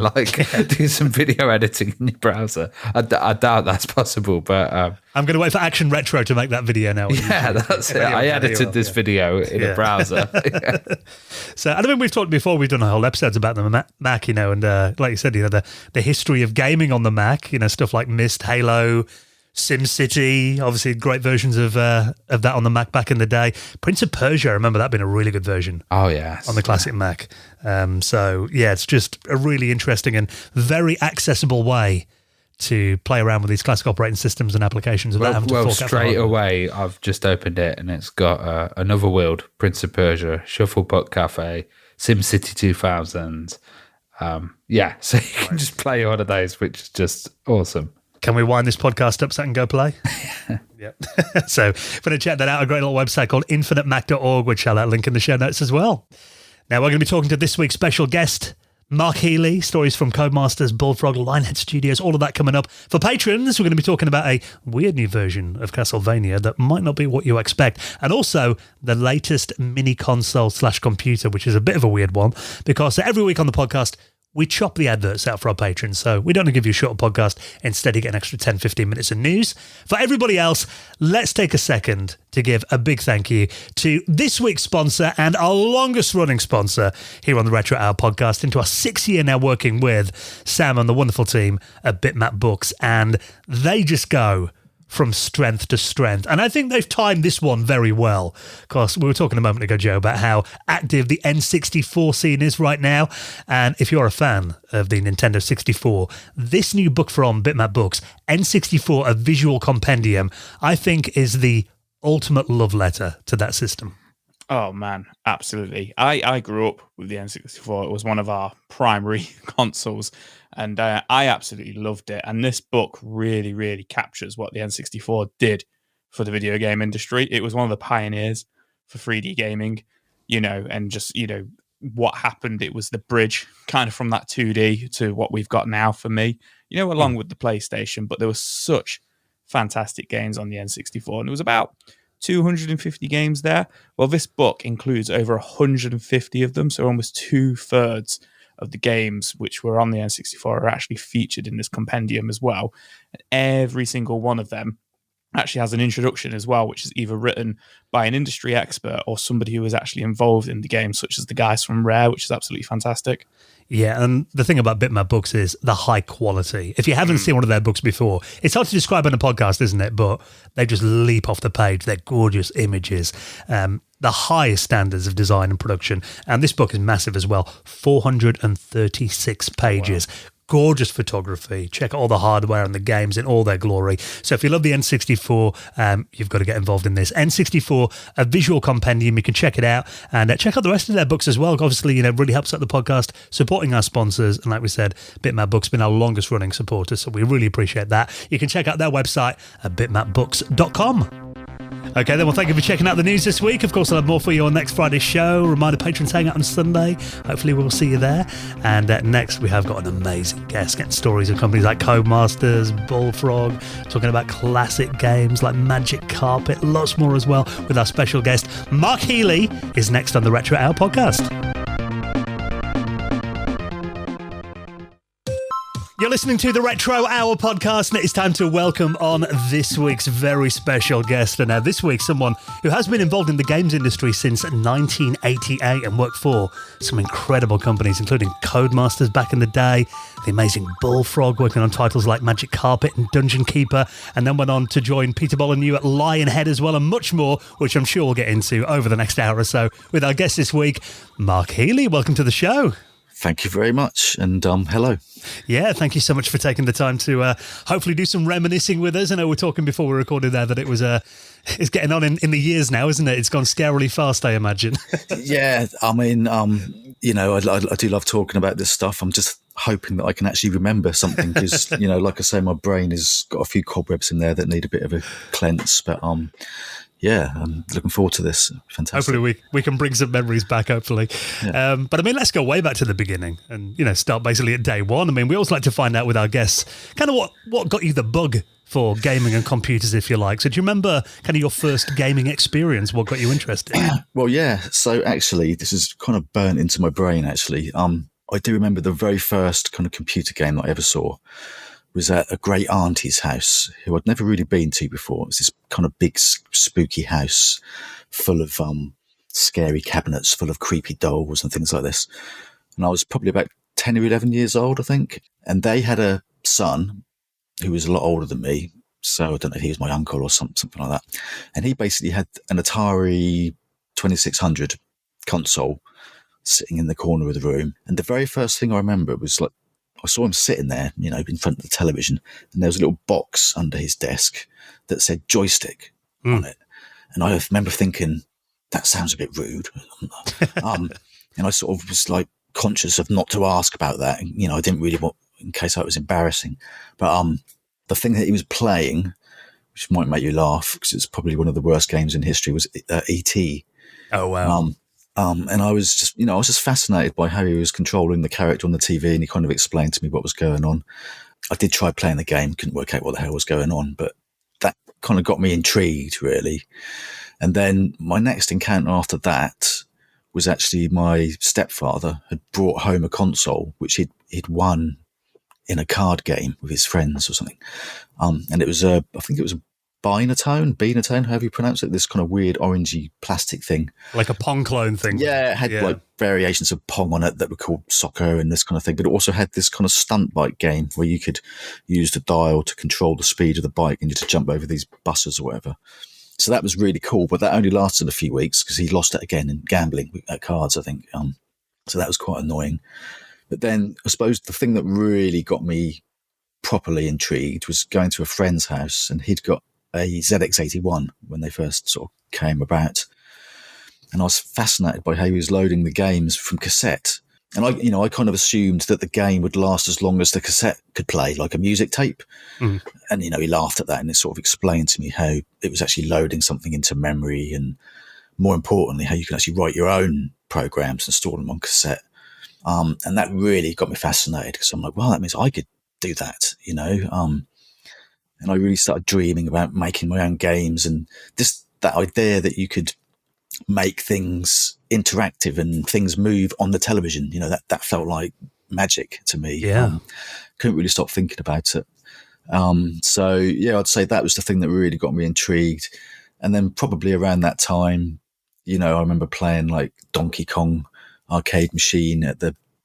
do some video editing in your browser. I doubt that's possible, but I'm going to wait for Action Retro to make that video now. Yeah, that's it. I edited this video in a browser. So I we've talked before. We've done a whole episodes about the Mac, and like you said, the history of gaming on the Mac. Stuff like Myst, Halo, SimCity, obviously great versions of that on the Mac back in the day. Prince of Persia, I remember that being a really good version. Oh, yes. On the classic Mac. It's just a really interesting and very accessible way to play around with these classic operating systems and applications without having to fork out for straight hardware. away, I've just opened it and it's got Another World, Prince of Persia, Shufflebot Cafe, SimCity 2000. So you can just play all of those, which is just awesome. Can we wind this podcast up so I can go play? Yep. So if you want to check that out, a great little website called infinitemac.org, which I'll link in the show notes as well. Now we're going to be talking to this week's special guest, Mark Healey, stories from Codemasters, Bullfrog, Lionhead Studios, all of that coming up. For patrons, we're going to be talking about a weird new version of Castlevania that might not be what you expect. And also the latest mini console / computer, which is a bit of a weird one because every week on the podcast, we chop the adverts out for our patrons, so we don't want to give you a shorter podcast. Instead, you get an extra 10, 15 minutes of news. For everybody else, let's take a second to give a big thank you to this week's sponsor and our longest-running sponsor here on the Retro Hour podcast, into our 6th year now working with Sam and the wonderful team at Bitmap Books, and they just go from strength to strength. And I think they've timed this one very well, because we were talking a moment ago, Joe, about how active the N64 scene is right now. And if you're a fan of the Nintendo 64, this new book from Bitmap Books, N64, A Visual Compendium, I think is the ultimate love letter to that system. Oh, man, absolutely. I grew up with the N64. It was one of our primary consoles, and I absolutely loved it. And this book really, really captures what the N64 did for the video game industry. It was one of the pioneers for 3D gaming, and just, what happened. It was the bridge kind of from that 2D to what we've got now for me. along with the PlayStation, but there were such fantastic games on the N64, and it was about 250 games there. Well, this book includes over 150 of them, so almost 2/3 of the games which were on the N64 are actually featured in this compendium as well. And every single one of them actually has an introduction as well, which is either written by an industry expert or somebody who was actually involved in the game, such as the guys from Rare, which is absolutely fantastic. Yeah, and the thing about Bitmap Books is the high quality. If you haven't seen one of their books before, it's hard to describe on a podcast, isn't it? But they just leap off the page. They're gorgeous images, the highest standards of design and production. And this book is massive as well, 436 pages. Wow. Gorgeous photography. Check out all the hardware and the games in all their glory. So if you love the N64, you've got to get involved in this. N64, a visual compendium. You can check it out and check out the rest of their books as well. Obviously, it really helps out the podcast, supporting our sponsors. And like we said, Bitmap Books has been our longest running supporter, so we really appreciate that. You can check out their website at bitmapbooks.com. Okay, then, well, thank you for checking out the news this week. Of course, I'll have more for you on next Friday's show. Reminder, patrons hang out on Sunday. Hopefully, we'll see you there. And next, we have got an amazing guest, getting stories of companies like Codemasters, Bullfrog, talking about classic games like Magic Carpet, lots more as well, with our special guest, Mark Healey, is next on the Retro Hour podcast. You're listening to the Retro Hour podcast, and it's time to welcome on this week's very special guest. And this week, someone who has been involved in the games industry since 1988 and worked for some incredible companies, including Codemasters back in the day, the amazing Bullfrog, working on titles like Magic Carpet and Dungeon Keeper, and then went on to join Peter Molyneux at Lionhead as well, and much more, which I'm sure we'll get into over the next hour or so with our guest this week, Mark Healey. Welcome to the show. Thank you very much, and hello. Yeah, thank you so much for taking the time to hopefully do some reminiscing with us. I know we were talking before we recorded there that it was it's getting on in the years now, isn't it? It's gone scarily fast, I imagine. Yeah, I mean, I do love talking about this stuff. I'm just hoping that I can actually remember something because, like I say, my brain has got a few cobwebs in there that need a bit of a cleanse, but yeah, I'm looking forward to this. Fantastic. Hopefully we can bring some memories back, hopefully. Yeah. But I mean, let's go way back to the beginning and, start basically at day one. I mean, we always like to find out with our guests kind of what got you the bug for gaming and computers, if you like. So do you remember kind of your first gaming experience? What got you interested? Well, yeah. So actually, this is kind of burnt into my brain, actually. I do remember the very first kind of computer game that I ever saw was at a great auntie's house who I'd never really been to before. It was this kind of big, spooky house full of scary cabinets, full of creepy dolls and things like this. And I was probably about 10 or 11 years old, I think. And they had a son who was a lot older than me. So I don't know if he was my uncle or something like that. And he basically had an Atari 2600 console sitting in the corner of the room. And the very first thing I remember was like, I saw him sitting there, in front of the television, and there was a little box under his desk that said joystick on it. And I remember thinking, that sounds a bit rude. And I sort of was like conscious of not to ask about that. I didn't really want, in case I was embarrassing. But the thing that he was playing, which might make you laugh because it's probably one of the worst games in history, was E.T. Oh, wow. And I was just fascinated by how he was controlling the character on the TV, and he kind of explained to me what was going on. I did try playing the game, couldn't work out what the hell was going on, but that kind of got me intrigued, really. And then my next encounter after that was actually my stepfather had brought home a console, which he'd won in a card game with his friends or something. And it was I think it was a Binatone, however you pronounce it, this kind of weird orangey plastic thing. Like a Pong clone thing. Yeah, it had like variations of Pong on it that were called soccer and this kind of thing. But it also had this kind of stunt bike game where you could use the dial to control the speed of the bike and you had to jump over these buses or whatever. So that was really cool, but that only lasted a few weeks because he lost it again in gambling at cards, I think. So that was quite annoying. But then I suppose the thing that really got me properly intrigued was going to a friend's house, and he'd got a ZX81 when they first sort of came about. And I was fascinated by how he was loading the games from cassette. And I kind of assumed that the game would last as long as the cassette could play, like a music tape. Mm. And, he laughed at that, and it sort of explained to me how it was actually loading something into memory, and more importantly, how you can actually write your own programs and store them on cassette. And that really got me fascinated because I'm like, well, that means I could do that, And I really started dreaming about making my own games, and just that idea that you could make things interactive and things move on the television, that felt like magic to me. Yeah. Couldn't really stop thinking about it. So yeah, I'd say that was the thing that really got me intrigued. And then probably around that time, I remember playing like Donkey Kong arcade machine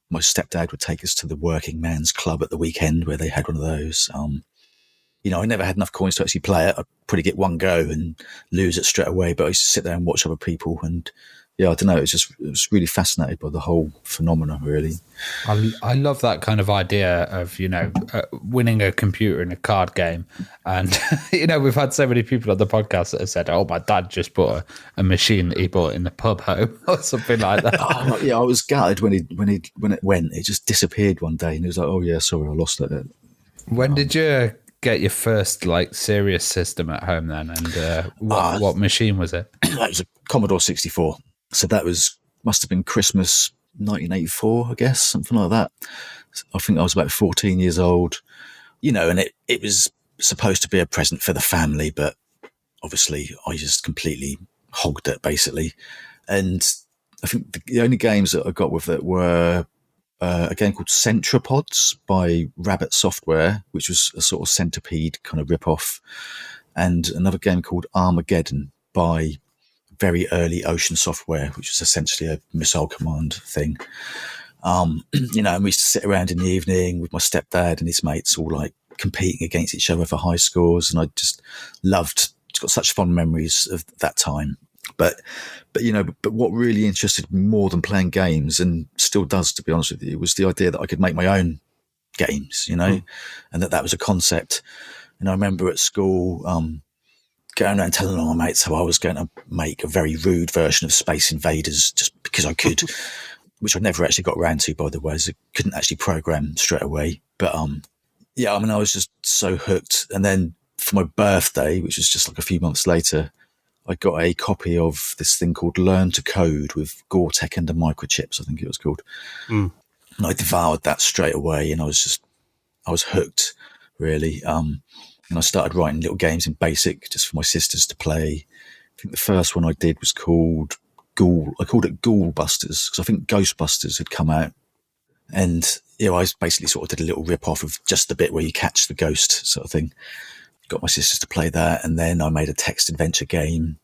my stepdad would take us to the working man's club at the weekend where they had one of those. I never had enough coins to actually play it. I'd probably get one go and lose it straight away, but I used to sit there and watch other people. And yeah, I don't know. It was really fascinated by the whole phenomenon, really. I love that kind of idea of, winning a computer in a card game. And, we've had so many people on the podcast that have said, oh, my dad just bought a machine that he bought in the pub home or something like that. Oh, yeah, I was gutted when it went. It just disappeared one day. And he was like, oh, yeah, sorry, I lost it. When did you get your first serious system at home then, and what machine was it? That was a Commodore 64. So that must have been Christmas 1984, I guess, something like that. I think I was about 14 years old, and it was supposed to be a present for the family, but obviously I just completely hogged it basically. And I think the only games that I got with it were a game called Centropods by Rabbit Software, which was a sort of Centipede kind of rip-off, and another game called Armageddon by very early Ocean Software, which was essentially a missile command thing. And we used to sit around in the evening with my stepdad and his mates all like competing against each other for high scores, and I just got such fond memories of that time. But what really interested me more than playing games, and still does, to be honest with you, was the idea that I could make my own games, and that was a concept. And I remember at school going around telling all my mates how I was going to make a very rude version of Space Invaders just because I could, which I never actually got around to, by the way, as I couldn't actually program straight away. But I was just so hooked. And then for my birthday, which was just like a few months later, I got a copy of this thing called Learn to Code with Gore-Tex and the Microchips, I think it was called. And I devoured that straight away, and I was hooked, really. And I started writing little games in BASIC just for my sisters to play. I think the first one I did was called Ghoul. I called it Ghoul Busters because I think Ghostbusters had come out. And, I basically sort of did a little rip-off of just the bit where you catch the ghost sort of thing. Got my sisters to play that. And then I made a text adventure game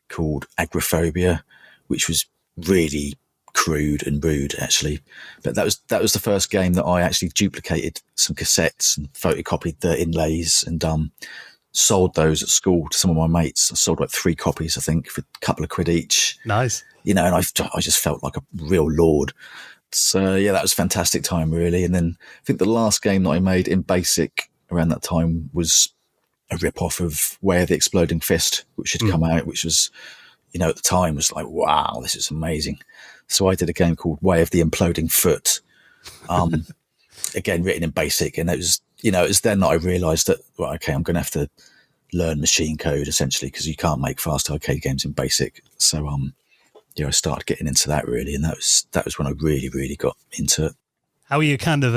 called Agrophobia, which was really crude and rude, actually. But that was the first game that I actually duplicated some cassettes and photocopied the inlays and sold those at school to some of my mates. I sold like 3 copies, I think, for a couple of quid each. Nice. And I just felt like a real lord. So yeah, that was a fantastic time, really. And then I think the last game that I made in BASIC around that time was a rip-off of Way of the Exploding Fist, which had come out, which was, at the time was like, wow, this is amazing. So I did a game called Way of the Imploding Foot, again, written in BASIC. And it was then that I realized that, right, okay, I'm going to have to learn machine code essentially, because you can't make fast arcade games in BASIC. So, I started getting into that, really. And that was when I really, really got into it. How were you kind of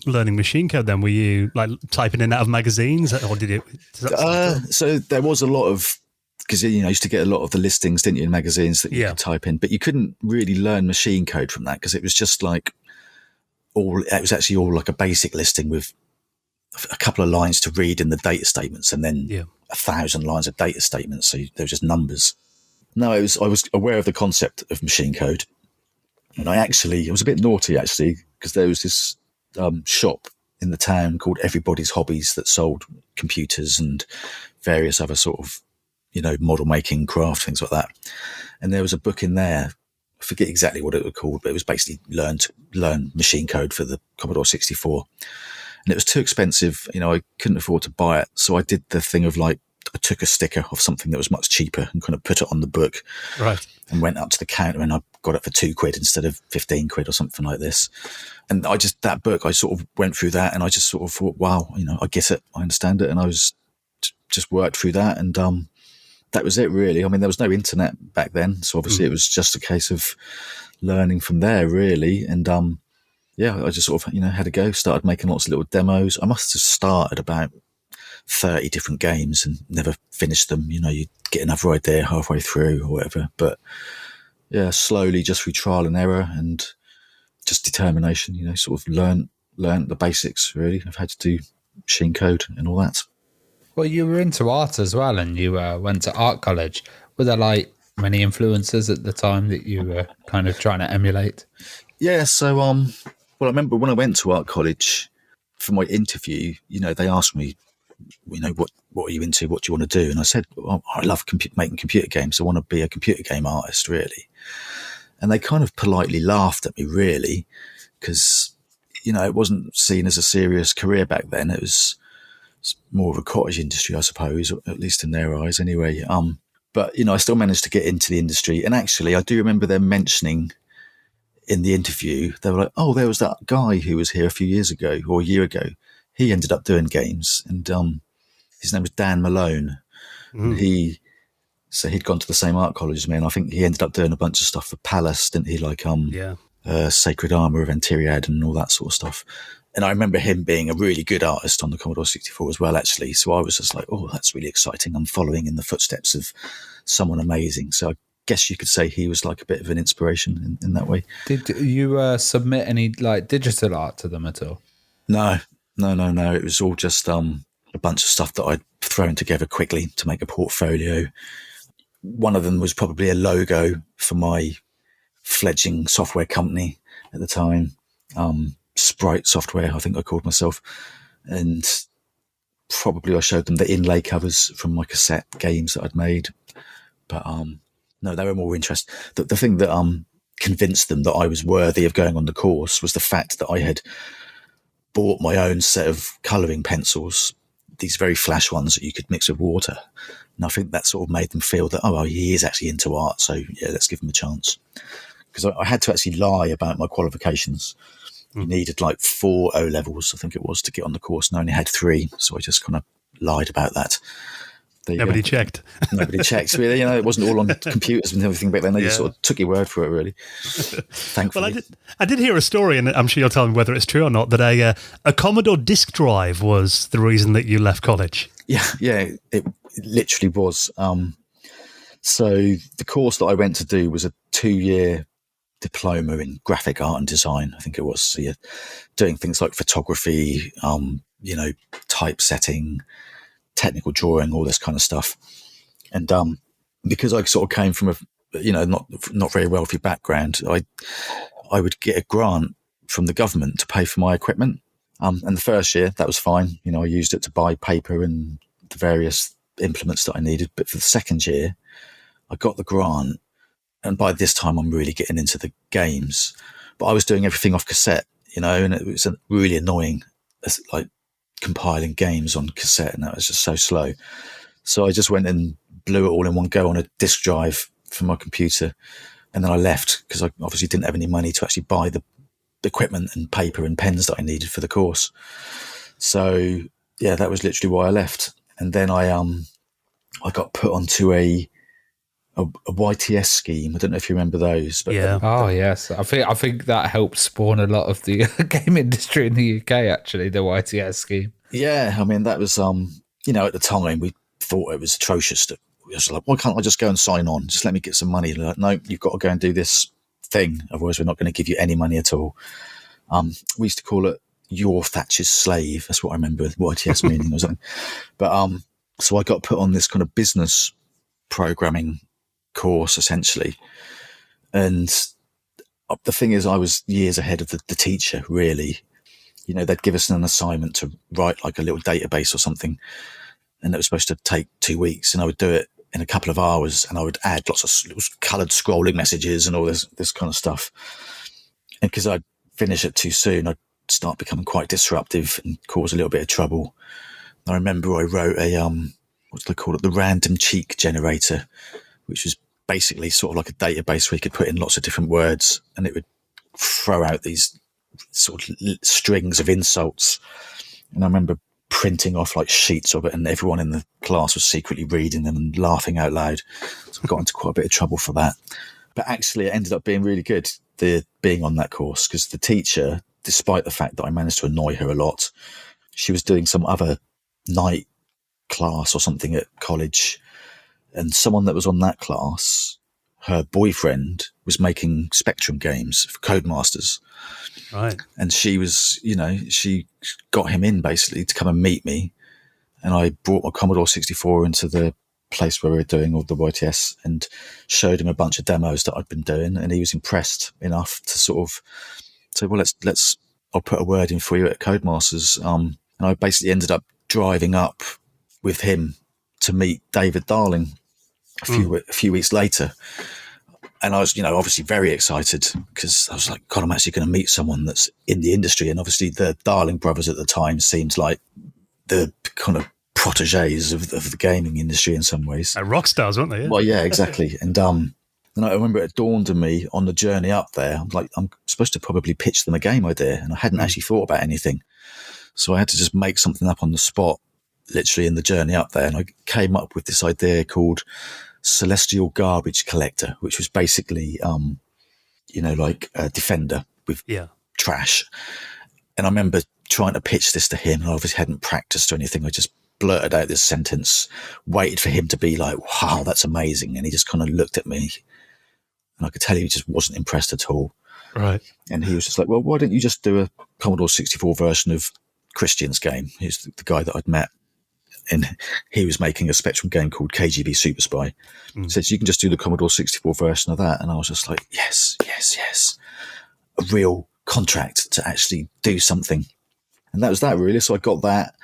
learning machine code then? Were you like typing in out of magazines, or did you? So there was a lot of, because you used to get a lot of the listings, didn't you, in magazines that you could type in, but you couldn't really learn machine code from that because it was just like it was actually all like a basic listing with a couple of lines to read in the data statements, and then 1,000 lines of data statements. So they were just numbers. No, I was aware of the concept of machine code. And I was a bit naughty, actually, because there was this shop in the town called Everybody's Hobbies that sold computers and various other sort of, model making, craft, things like that. And there was a book in there, I forget exactly what it was called, but it was basically learn machine code for the Commodore 64. And it was too expensive. I couldn't afford to buy it. So I did the thing of I took a sticker of something that was much cheaper and kind of put it on the book. Right. And went up to the counter and I got it for 2 quid instead of 15 quid or something like this. And that book, I sort of went through that and I just sort of thought, wow, I get it. I understand it. And I was just worked through that. And that was it, really. I mean, there was no internet back then. So obviously it was just a case of learning from there, really. And I just sort of, had a go, started making lots of little demos. I must have started about 30 different games and never finished them. You get another idea halfway through or whatever. But yeah, slowly, just through trial and error and just determination, sort of learn the basics, really, of how to do machine code and all that. Well, you were into art as well, and you went to art college. Were there like many influences at the time that you were kind of trying to emulate? Yeah, so I remember when I went to art college for my interview, they asked me, what are you into? What do you want to do? And I said, I love making computer games. I want to be a computer game artist, really. And they kind of politely laughed at me, really, because, it wasn't seen as a serious career back then. It was more of a cottage industry, I suppose, or at least in their eyes anyway. But, I still managed to get into the industry. And actually, I do remember them mentioning in the interview, they were like, oh, there was that guy who was here a few years ago or a year ago. He ended up doing games, and his name was Dan Malone. And he'd gone to the same art college as me, and I think he ended up doing a bunch of stuff for Palace, didn't he? Like Sacred Armour of Antiriad and all that sort of stuff. And I remember him being a really good artist on the Commodore 64 as well, actually. So I was just like, oh, that's really exciting. I'm following in the footsteps of someone amazing. So I guess you could say he was like a bit of an inspiration in that way. Did you submit any like digital art to them at all? No. It was all just a bunch of stuff that I'd thrown together quickly to make a portfolio. One of them was probably a logo for my fledgling software company at the time. Sprite Software, I think I called myself. And probably I showed them the inlay covers from my cassette games that I'd made. But no, they were more interested. The thing that convinced them that I was worthy of going on the course was the fact that I had bought my own set of colouring pencils, these very flash ones that you could mix with water. And I think that sort of made them feel that, oh, well, he is actually into art, so yeah, let's give him a chance. Because I had to actually lie about my qualifications. You needed like 4 O-levels, I think it was, to get on the course, and I only had 3, so I just kind of lied about that. Nobody checked. Nobody checked, really. It wasn't all on computers and everything back then. They just sort of took your word for it, really. Thankfully. Well, I did hear a story, and I'm sure you'll tell me whether it's true or not, that a Commodore disk drive was the reason that you left college. Yeah, it literally was. So the course that I went to do was a 2-year diploma in graphic art and design, I think it was. So you're doing things like photography, typesetting, technical drawing, all this kind of stuff. And because I sort of came from a not very wealthy background, I would get a grant from the government to pay for my equipment. And the first year that was fine. I used it to buy paper and the various implements that I needed. But for the second year, I got the grant, and by this time I'm really getting into the games. But I was doing everything off cassette, and it was really annoying, like compiling games on cassette, and that was just so slow. So I just went and blew it all in one go on a disk drive for my computer, and then I left because I obviously didn't have any money to actually buy the equipment and paper and pens that I needed for the course. So yeah, that was literally why I left. And then I got put onto a YTS scheme. I don't know if you remember those, but oh yes, I think that helped spawn a lot of the game industry in the UK. Actually, the YTS scheme. Yeah, I mean that was at the time we thought it was atrocious. That we was like, why can't I just go and sign on? Just let me get some money. Like, no, you've got to go and do this thing, otherwise we're not going to give you any money at all. We used to call it your Thatcher's slave. That's what I remember YTS meaning or something. But so I got put on this kind of business programming course essentially, and the thing is I was years ahead of the teacher, really. They'd give us an assignment to write like a little database or something, and it was supposed to take 2 weeks, and I would do it in a couple of hours, and I would add lots of little coloured scrolling messages and all this kind of stuff. And because I'd finish it too soon, I'd start becoming quite disruptive and cause a little bit of trouble. I remember I wrote a what do they call it, the random cheek generator, which was basically sort of like a database where you could put in lots of different words, and it would throw out these sort of strings of insults. And I remember printing off like sheets of it, and everyone in the class was secretly reading them and laughing out loud. So I got into quite a bit of trouble for that. But actually it ended up being really good, being on that course, because the teacher despite the fact that I managed to annoy her a lot, she was doing some other night class or something at college, and someone that was on that class, her boyfriend was making Spectrum games for Codemasters. Right. And she was, she got him in basically to come and meet me. And I brought my Commodore 64 into the place where we were doing all the YTS and showed him a bunch of demos that I'd been doing. And he was impressed enough to sort of say, well, I'll put a word in for you at Codemasters. And I basically ended up driving up with him to meet David Darling a few weeks later. And I was, obviously very excited because I was like, God, I'm actually going to meet someone that's in the industry. And obviously the Darling brothers at the time seemed like the kind of proteges of the gaming industry in some ways. Rock stars, weren't they? Yeah. Well, yeah, exactly. And then I remember it dawned on me on the journey up there, I'm like, I'm supposed to probably pitch them a game idea. And I hadn't actually thought about anything. So I had to just make something up on the spot, literally in the journey up there. And I came up with this idea called Celestial Garbage Collector, which was basically, like a Defender with trash. And I remember trying to pitch this to him, and I obviously hadn't practiced or anything. I just blurted out this sentence, waited for him to be like, wow, that's amazing. And he just kind of looked at me, and I could tell he just wasn't impressed at all. Right. And he was just like, well, why don't you just do a Commodore 64 version of Christian's game? He's the guy that I'd met. And he was making a Spectrum game called KGB Super Spy. So you can just do the Commodore 64 version of that. And I was just like, yes. A real contract to actually do something. And that was that, really. So I got that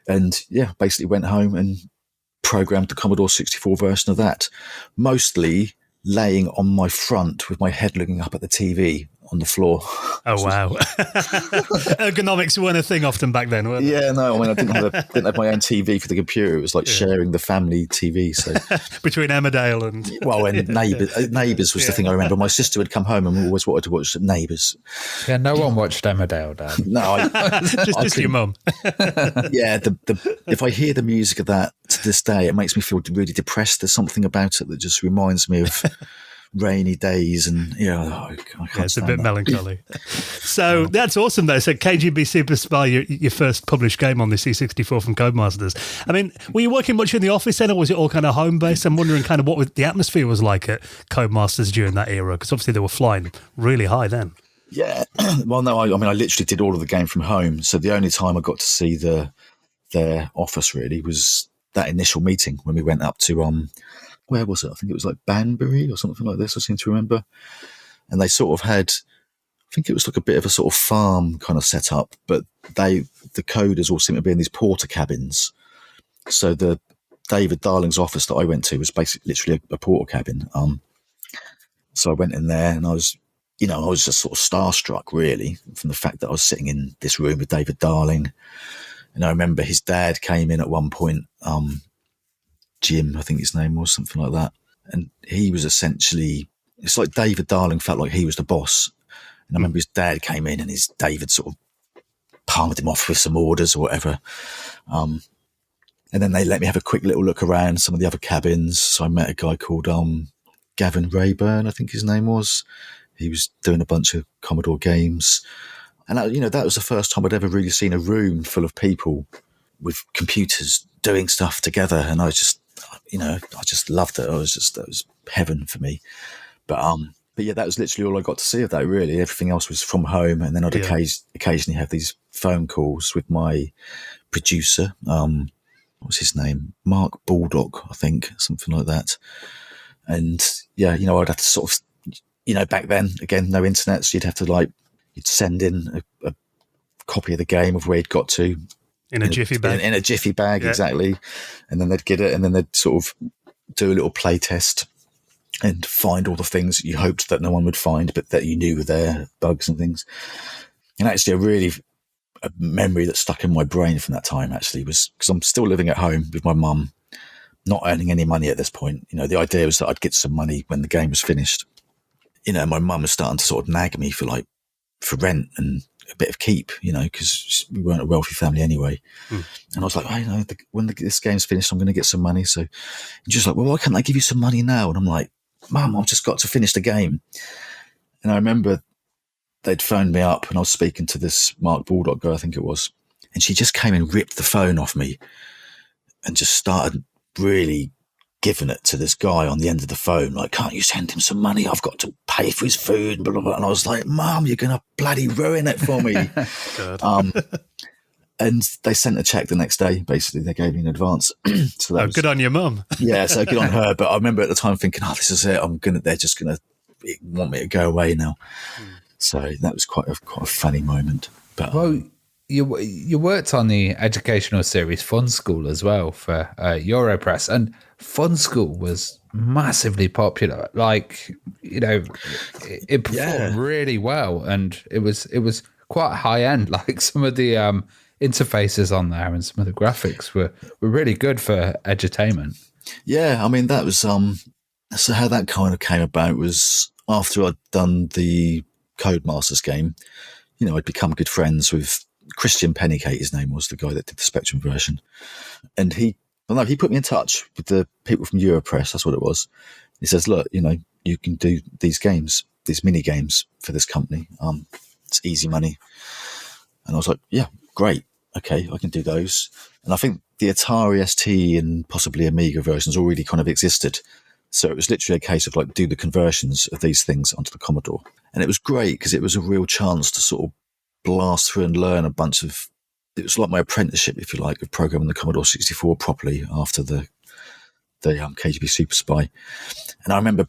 and, basically went home and programmed the Commodore 64 version of that, mostly laying on my front with my head looking up at the TV on the floor. Oh, wow. Ergonomics weren't a thing often back then, were they? Yeah, no, I mean, I didn't have my own TV for the computer. It was like sharing the family TV. So between Emmerdale and... Well, and Neighbours was the thing I remember. My sister would come home and we always wanted to watch Neighbours. Yeah, no one watched Emmerdale, Dad. No, just your mum. Yeah, if I hear the music of that to this day, it makes me feel really depressed. There's something about it that just reminds me of rainy days and I can't it's a bit melancholy. So that's awesome though. So KGB Super Spy, your first published game on the C64 from Codemasters. I mean, were you working much in the office then, or was it all kind of home based? I'm wondering kind of what the atmosphere was like at Codemasters during that era, because obviously they were flying really high then. Yeah, well, no, I literally did all of the game from home. So the only time I got to see their office really was that initial meeting when we went up to where was it? I think it was like Banbury or something like this, I seem to remember. And they sort of had, I think it was like a bit of a sort of farm kind of setup, but the coders all seemed to be in these porter cabins. So the David Darling's office that I went to was basically literally a porter cabin. So I went in there and I was just sort of starstruck really from the fact that I was sitting in this room with David Darling. And I remember his dad came in at one point, Jim, I think his name was, something like that. And he was essentially, it's like David Darling felt like he was the boss. And I remember his dad came in and David sort of palmed him off with some orders or whatever. And then they let me have a quick little look around some of the other cabins. So I met a guy called Gavin Rayburn, I think his name was. He was doing a bunch of Commodore games. And that was the first time I'd ever really seen a room full of people with computers doing stuff together. And I just loved it. That was heaven for me. But yeah, that was literally all I got to see of that, really. Everything else was from home. And then I'd occasionally have these phone calls with my producer. What was his name? Mark Bulldog, I think, something like that. And yeah, I'd have to sort of, back then, again, no internet. So you'd send in a copy of the game of where you'd got to. In a jiffy bag. In a jiffy bag, exactly. And then they'd get it and then they'd sort of do a little play test and find all the things that you hoped that no one would find, but that you knew were there, bugs and things. And actually a memory that stuck in my brain from that time actually was, because I'm still living at home with my mum, not earning any money at this point. The idea was that I'd get some money when the game was finished. My mum was starting to sort of nag me for rent and a bit of keep, because we weren't a wealthy family anyway. And I was like, when this game's finished, I'm going to get some money. So she's like, well, why can't I give you some money now? And I'm like, Mum, I've just got to finish the game. And I remember they'd phoned me up and I was speaking to this Mark Bulldog girl, I think it was, and she just came and ripped the phone off me and just started really giving it to this guy on the end of the phone, like, can't you send him some money? I've got to pay for his food, blah, blah, blah. And I was like, Mum, you're going to bloody ruin it for me. And they sent a check the next day, basically. They gave me an advance. So that was, good on your mum. Yeah, so good on her. But I remember at the time thinking, oh, this is it. They're just going to want me to go away now. So that was quite a funny moment. But well, you worked on the educational series Fun School as well for Europress, and Fun School was massively popular. Like, you know, it performed really well, and it was quite high end. Like some of the interfaces on there and some of the graphics were really good for edutainment. Yeah, I mean that was so how that kind of came about was after I'd done the Codemasters game. You know, I'd become good friends with Christian Pennicate, his name was, the guy that did the Spectrum version. And he put me in touch with the people from Europress, that's what it was. He says, look, you know, you can do these games, these mini games for this company. It's easy money. And I was like, yeah, great. Okay, I can do those. And I think the Atari ST and possibly Amiga versions already kind of existed. So it was literally a case of like do the conversions of these things onto the Commodore. And it was great because it was a real chance to sort of blast through and learn a bunch of, it was like my apprenticeship, if you like, of programming the Commodore 64 properly after the KGB Super Spy. And I remember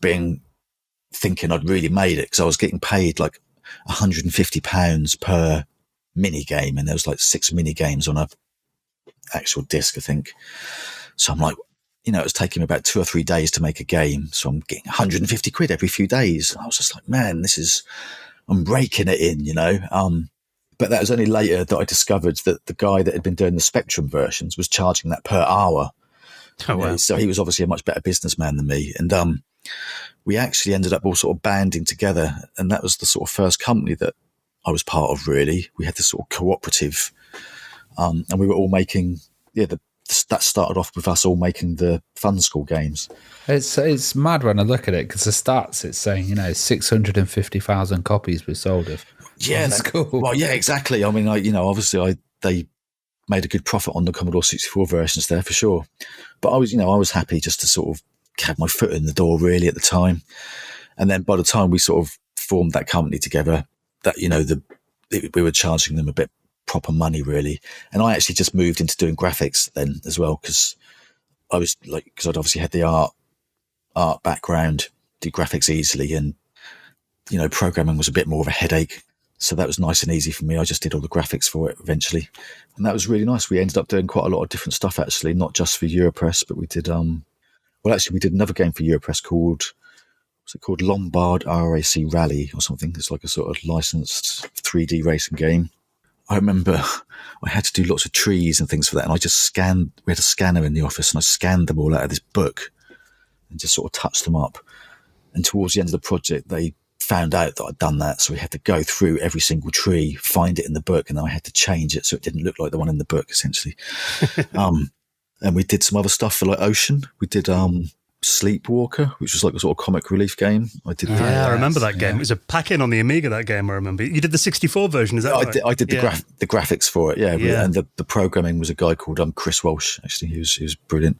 thinking I'd really made it because I was getting paid like £150 per mini game. And there was like 6 mini games on a actual disc, I think. So I'm like, you know, it was taking me about 2 or 3 days to make a game. So I'm getting 150 quid every few days. And I was just like, man, I'm raking it in, you know. But that was only later that I discovered that the guy that had been doing the Spectrum versions was charging that per hour. Oh, wow. So he was obviously a much better businessman than me. And we actually ended up all sort of banding together. And that was the sort of first company that I was part of, really. We had this sort of cooperative. And we were all making, that started off with us all making the Fun School games. It's mad when I look at it because the stats, it's saying, you know, 650,000 copies were sold of. Yeah, that's cool. Well, yeah, exactly. I mean, obviously they made a good profit on the Commodore 64 versions there for sure. But I was happy just to sort of have my foot in the door really at the time. And then by the time we sort of formed that company together, that, you know, we were charging them a bit proper money really. And I actually just moved into doing graphics then as well because I'd obviously had the art background, do graphics easily, and, you know, programming was a bit more of a headache. So that was nice and easy for me. I just did all the graphics for it eventually. And that was really nice. We ended up doing quite a lot of different stuff, actually, not just for Europress, but we did, we did another game for Europress called Lombard RAC Rally or something. It's like a sort of licensed 3D racing game. I remember I had to do lots of trees and things for that. And we had a scanner in the office and I scanned them all out of this book and just sort of touched them up. And towards the end of the project, they found out that I'd done that. So we had to go through every single tree, find it in the book, and then I had to change it so it didn't look like the one in the book, essentially. And we did some other stuff for like Ocean. We did Sleepwalker, which was like a sort of comic relief game. I did that. Yeah, I remember that game. It was a pack-in on the Amiga, that game, I remember. You did the 64 version, is that right? I did the graphics for it, yeah. And the programming was a guy called Chris Walsh, actually. He was brilliant.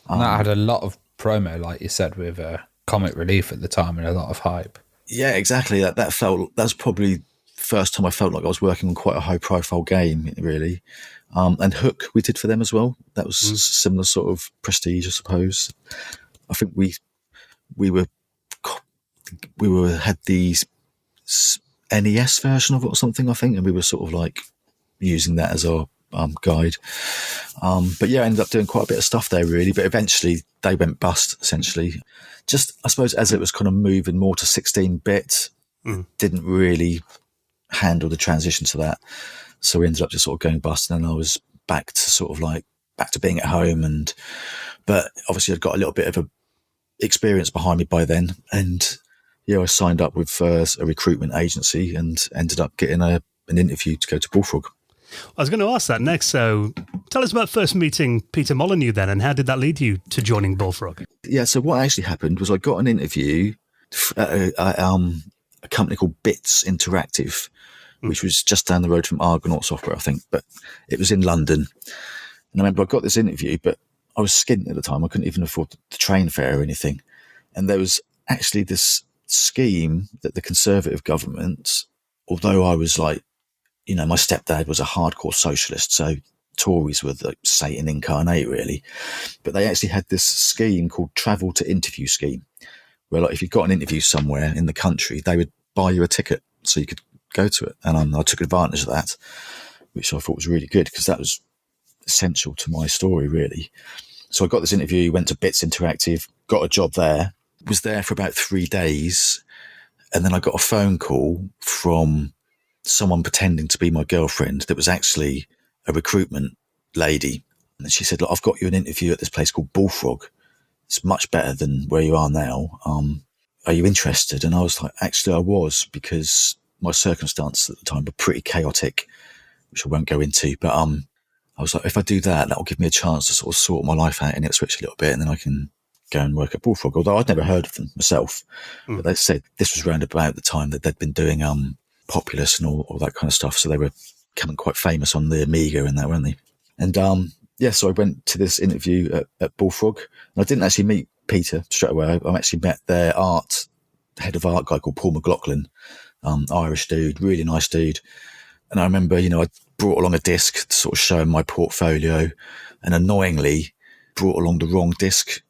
And that had a lot of promo, like you said, with comic relief at the time and a lot of hype. Yeah, exactly. That's probably the first time I felt like I was working on quite a high-profile game, really. And Hook we did for them as well. That was similar sort of prestige, I suppose. I think we had the NES version of it or something, I think, and we were sort of like using that as our guide. But yeah, I ended up doing quite a bit of stuff there, really. But eventually they went bust, essentially. Just, I suppose, as it was kind of moving more to 16-bit, didn't really handle the transition to that. So we ended up just sort of going bust, and then I was back to being at home. But obviously I'd got a little bit of a experience behind me by then. And yeah, I signed up with a recruitment agency and ended up getting an interview to go to Bullfrog. I was going to ask that next. So tell us about first meeting Peter Molyneux then, and how did that lead you to joining Bullfrog? Yeah, so what actually happened was I got an interview at a company called Bits Interactive, which was just down the road from Argonaut Software, I think, but it was in London. And I remember I got this interview, but I was skint at the time. I couldn't even afford the train fare or anything. And there was actually this scheme that the Conservative government, although I was like, you know, my stepdad was a hardcore socialist, so Tories were like Satan incarnate, really. But they actually had this scheme called Travel to Interview Scheme, where like if you got an interview somewhere in the country, they would buy you a ticket so you could go to it. And I took advantage of that, which I thought was really good because that was essential to my story, really. So I got this interview, went to Bits Interactive, got a job there, was there for about 3 days. And then I got a phone call from someone pretending to be my girlfriend that was actually a recruitment lady. And she said, look, I've got you an interview at this place called Bullfrog. It's much better than where you are now. Are you interested? And I was like, actually, I was, because my circumstances at the time were pretty chaotic, which I won't go into. But I was like, if I do that, that'll give me a chance to sort of sort my life out in Ipswich a little bit, and then I can go and work at Bullfrog. Although I'd never heard of them myself. But they said this was round about the time that they'd been doing Populous and all that kind of stuff. So they were becoming quite famous on the Amiga and that, weren't they? And so I went to this interview at Bullfrog. And I didn't actually meet Peter straight away. I actually met their head of art guy called Paul McLaughlin, Irish dude, really nice dude. And I remember, you know, I brought along a disc to sort of show him my portfolio, and annoyingly brought along the wrong disc.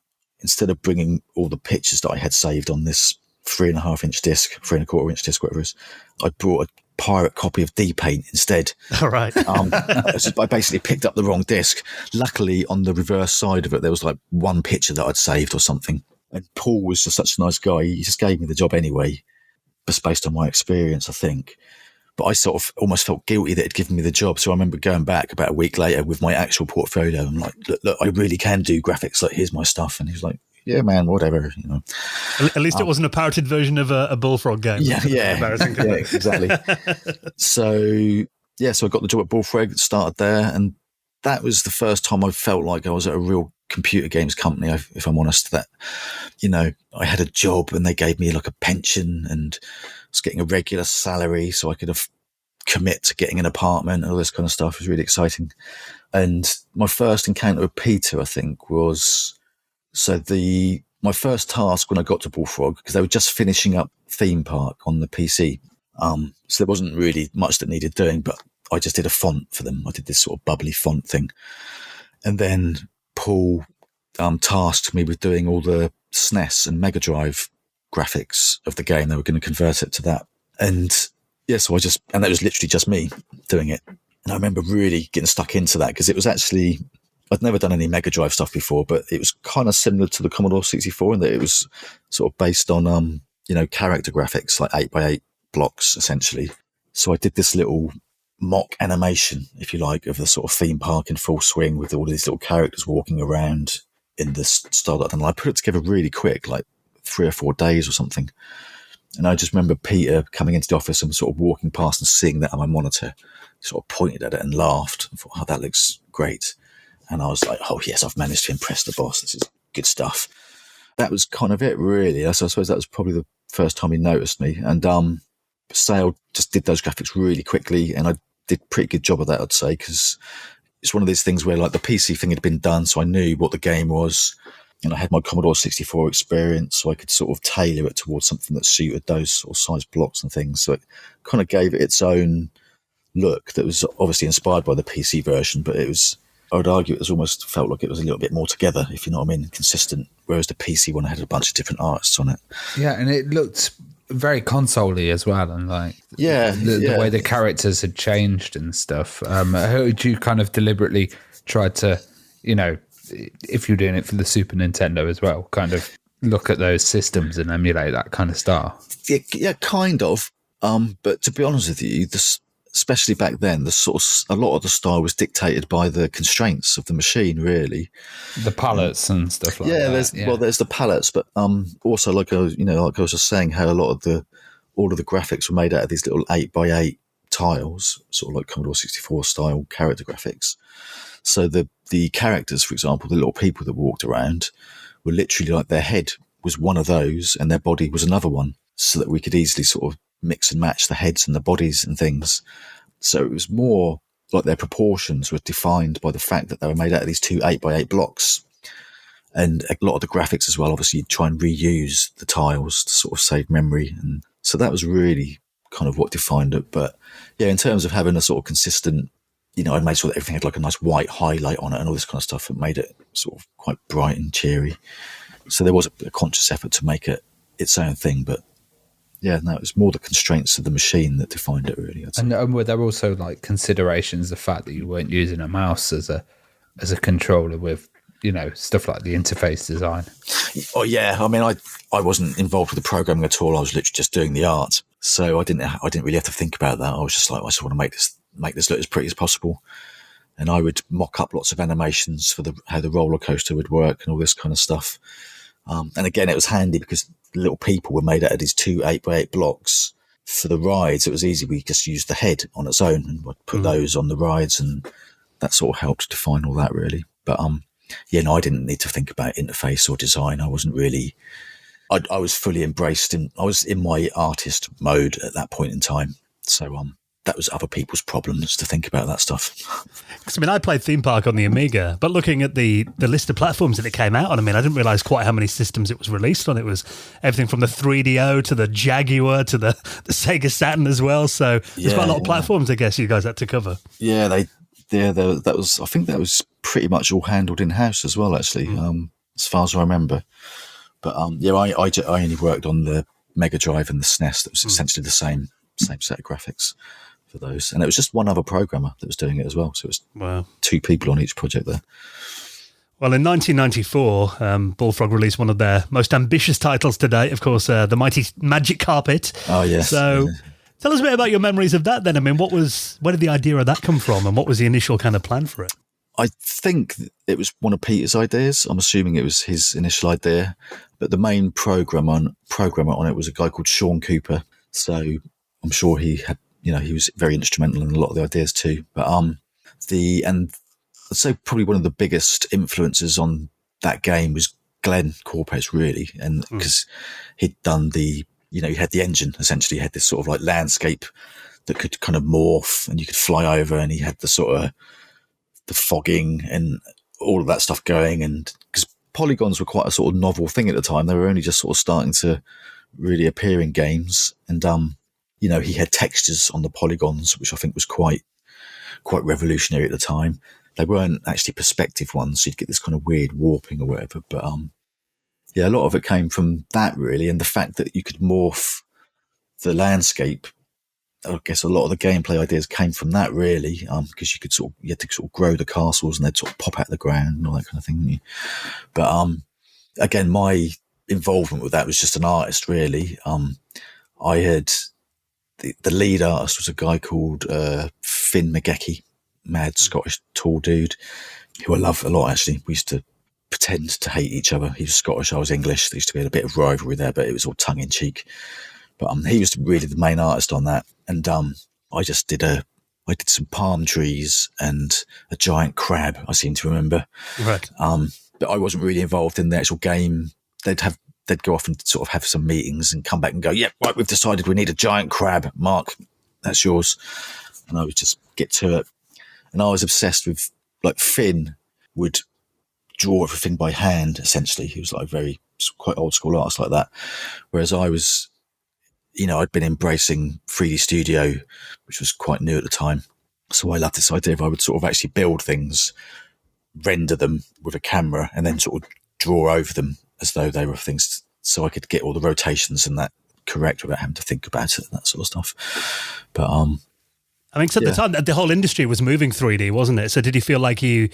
Instead of bringing all the pictures that I had saved on this 3.5-inch disc, 3.25-inch disc, whatever it is, I brought a pirate copy of D-Paint instead. All right. I basically picked up the wrong disc. Luckily, on the reverse side of it, there was like one picture that I'd saved or something. And Paul was just such a nice guy. He just gave me the job anyway, just based on my experience, I think. But I sort of almost felt guilty that he'd given me the job. So I remember going back about a week later with my actual portfolio. I'm like, look, I really can do graphics. Like, here's my stuff. And he was like, yeah, man, whatever, you know. At least it wasn't a pirated version of a Bullfrog game. Yeah, Embarrassing. Yeah, exactly. So I got the job at Bullfrog, started there. And that was the first time I felt like I was at a real computer games company, if I'm honest, that, you know, I had a job and they gave me like a pension and I was getting a regular salary so I could commit to getting an apartment and all this kind of stuff. It was really exciting. And my first encounter with Peter, I think, was my first task when I got to Bullfrog, because they were just finishing up Theme Park on the PC. So there wasn't really much that needed doing, but I just did a font for them. I did this sort of bubbly font thing. And then Paul tasked me with doing all the SNES and Mega Drive graphics of the game. They were going to convert it to that. And yeah, and that was literally just me doing it. And I remember really getting stuck into that because it was actually, I'd never done any Mega Drive stuff before, but it was kind of similar to the Commodore 64 in that it was sort of based on, character graphics, like 8x8 blocks, essentially. So I did this little mock animation, if you like, of the sort of theme park in full swing with all these little characters walking around in this style. And I put it together really quick, like 3 or 4 days or something. And I just remember Peter coming into the office and sort of walking past and seeing that on my monitor, sort of pointed at it and laughed and thought, oh, that looks great. And I was like, oh, yes, I've managed to impress the boss. This is good stuff. That was kind of it, really. So I suppose that was probably the first time he noticed me. And Sale just did those graphics really quickly, and I did a pretty good job of that, I'd say, because it's one of these things where, like, the PC thing had been done, so I knew what the game was, and I had my Commodore 64 experience, so I could sort of tailor it towards something that suited those sort of size blocks and things. So it kind of gave it its own look that was obviously inspired by the PC version, but it was, I would argue, it was almost felt like it was a little bit more together, if you know what I mean, consistent, whereas the PC one had a bunch of different artists on it. Yeah, and it looked very console-y as well, and like the way the characters had changed and stuff. Did you kind of deliberately try to, if you're doing it for the Super Nintendo as well, kind of look at those systems and emulate that kind of style? Yeah, kind of. But to be honest with you, especially back then, a lot of the style was dictated by the constraints of the machine, really. The palettes and stuff like that. There's the palettes, but also like I was just saying, how all of the graphics were made out of these little 8x8 tiles, sort of like Commodore 64 style character graphics. So the characters, for example, the little people that walked around, were literally like their head was one of those and their body was another one. so that we could easily sort of mix and match the heads and the bodies and things. So it was more like their proportions were defined by the fact that they were made out of these 2 8x8 blocks. And a lot of the graphics as well, obviously you'd try and reuse the tiles to sort of save memory. And so that was really kind of what defined it. But yeah, in terms of having a sort of consistent, I made sure that everything had like a nice white highlight on it and all this kind of stuff. It made it sort of quite bright and cheery. So there was a conscious effort to make it its own thing. But yeah, no, it was more the constraints of the machine that defined it really. And were there also like considerations, the fact that you weren't using a mouse as a controller with, stuff like the interface design? Oh yeah, I mean, I wasn't involved with the programming at all. I was literally just doing the art, so I didn't really have to think about that. I was just like, I just want to make this look as pretty as possible, and I would mock up lots of animations for how the roller coaster would work and all this kind of stuff. And again, it was handy because the little people were made out of these 2 8x8 blocks. For the rides, it was easy. We just used the head on its own and would put those on the rides, and that sort of helped define all that really. But yeah, no, I didn't need to think about interface or design. I wasn't really. I was fully embraced I was in my artist mode at that point in time. So that was other people's problems to think about that stuff. Because I played Theme Park on the Amiga, but looking at the list of platforms that it came out on, I didn't realise quite how many systems it was released on. It was everything from the 3DO to the Jaguar to the Sega Saturn as well. So there's quite a lot of platforms, I guess, you guys had to cover. Yeah, that was. I think that was pretty much all handled in house as well, actually, as far as I remember. But yeah, I only worked on the Mega Drive and the SNES. That was essentially the same set of graphics for those, and it was just one other programmer that was doing it as well. So it was 2 people on each project there. Well, in 1994, Bullfrog released one of their most ambitious titles to date, of course, the mighty Magic Carpet. Oh yes. So. Tell us a bit about your memories of that then. Where did the idea of that come from, and what was the initial kind of plan for it? I think it was one of Peter's ideas. I'm assuming it was his initial idea, but the main programmer on it was a guy called Sean Cooper. So I'm sure he had, he was very instrumental in a lot of the ideas too. But and I'd say probably one of the biggest influences on that game was Glenn Corpez, really, and because he'd done he had the engine, essentially. He had this sort of like landscape that could kind of morph and you could fly over, and he had the sort of the fogging and all of that stuff going. And because polygons were quite a sort of novel thing at the time, they were only just sort of starting to really appear in games. And, he had textures on the polygons, which I think was quite revolutionary at the time. They weren't actually perspective ones, so you'd get this kind of weird warping or whatever. But, yeah, a lot of it came from that really, and the fact that you could morph the landscape. I guess a lot of the gameplay ideas came from that really, because you had to sort of grow the castles and they'd sort of pop out of the ground and all that kind of thing. But again, my involvement with that was just an artist really. I had the lead artist was a guy called Finn McGecky, mad Scottish tall dude, who I love a lot actually. We used to pretend to hate each other. He was Scottish, I was English. There used to be a bit of rivalry there, but it was all tongue in cheek. But he was really the main artist on that. And I just did some palm trees and a giant crab, I seem to remember. Right. But I wasn't really involved in the actual game. They'd go off and sort of have some meetings and come back and go, yeah, right, we've decided we need a giant crab. Mark, that's yours. And I would just get to it. And I was obsessed with, like, Finn would draw everything by hand, essentially. He was like quite old school artist like that. Whereas I was, I'd been embracing 3D Studio, which was quite new at the time. So I loved this idea of I would sort of actually build things, render them with a camera, and then sort of draw over them as though they were things, so I could get all the rotations and that correct without having to think about it and that sort of stuff. But at the time, the whole industry was moving 3D, wasn't it? So did you feel like you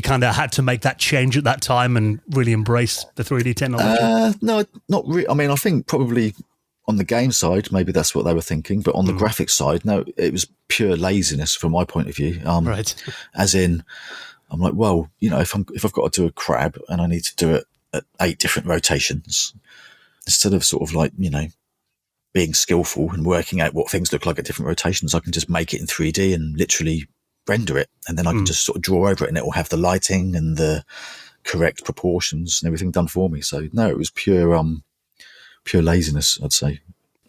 kind of had to make that change at that time and really embrace the 3D technology? No, not really. I think probably on the game side, maybe that's what they were thinking. But on the graphics side, no, it was pure laziness from my point of view. Right. As in, I'm like, well, if I've got to do a crab and I need to do it at 8 different rotations, instead of sort of like, being skillful and working out what things look like at different rotations, I can just make it in 3D and literally render it. And then I can just sort of draw over it and it will have the lighting and the correct proportions and everything done for me. So no, it was pure laziness, I'd say.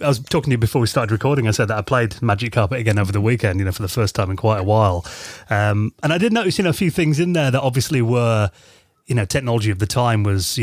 I was talking to you before we started recording. I said that I played Magic Carpet again over the weekend, for the first time in quite a while. And I did notice, a few things in there that obviously were, technology of the time was,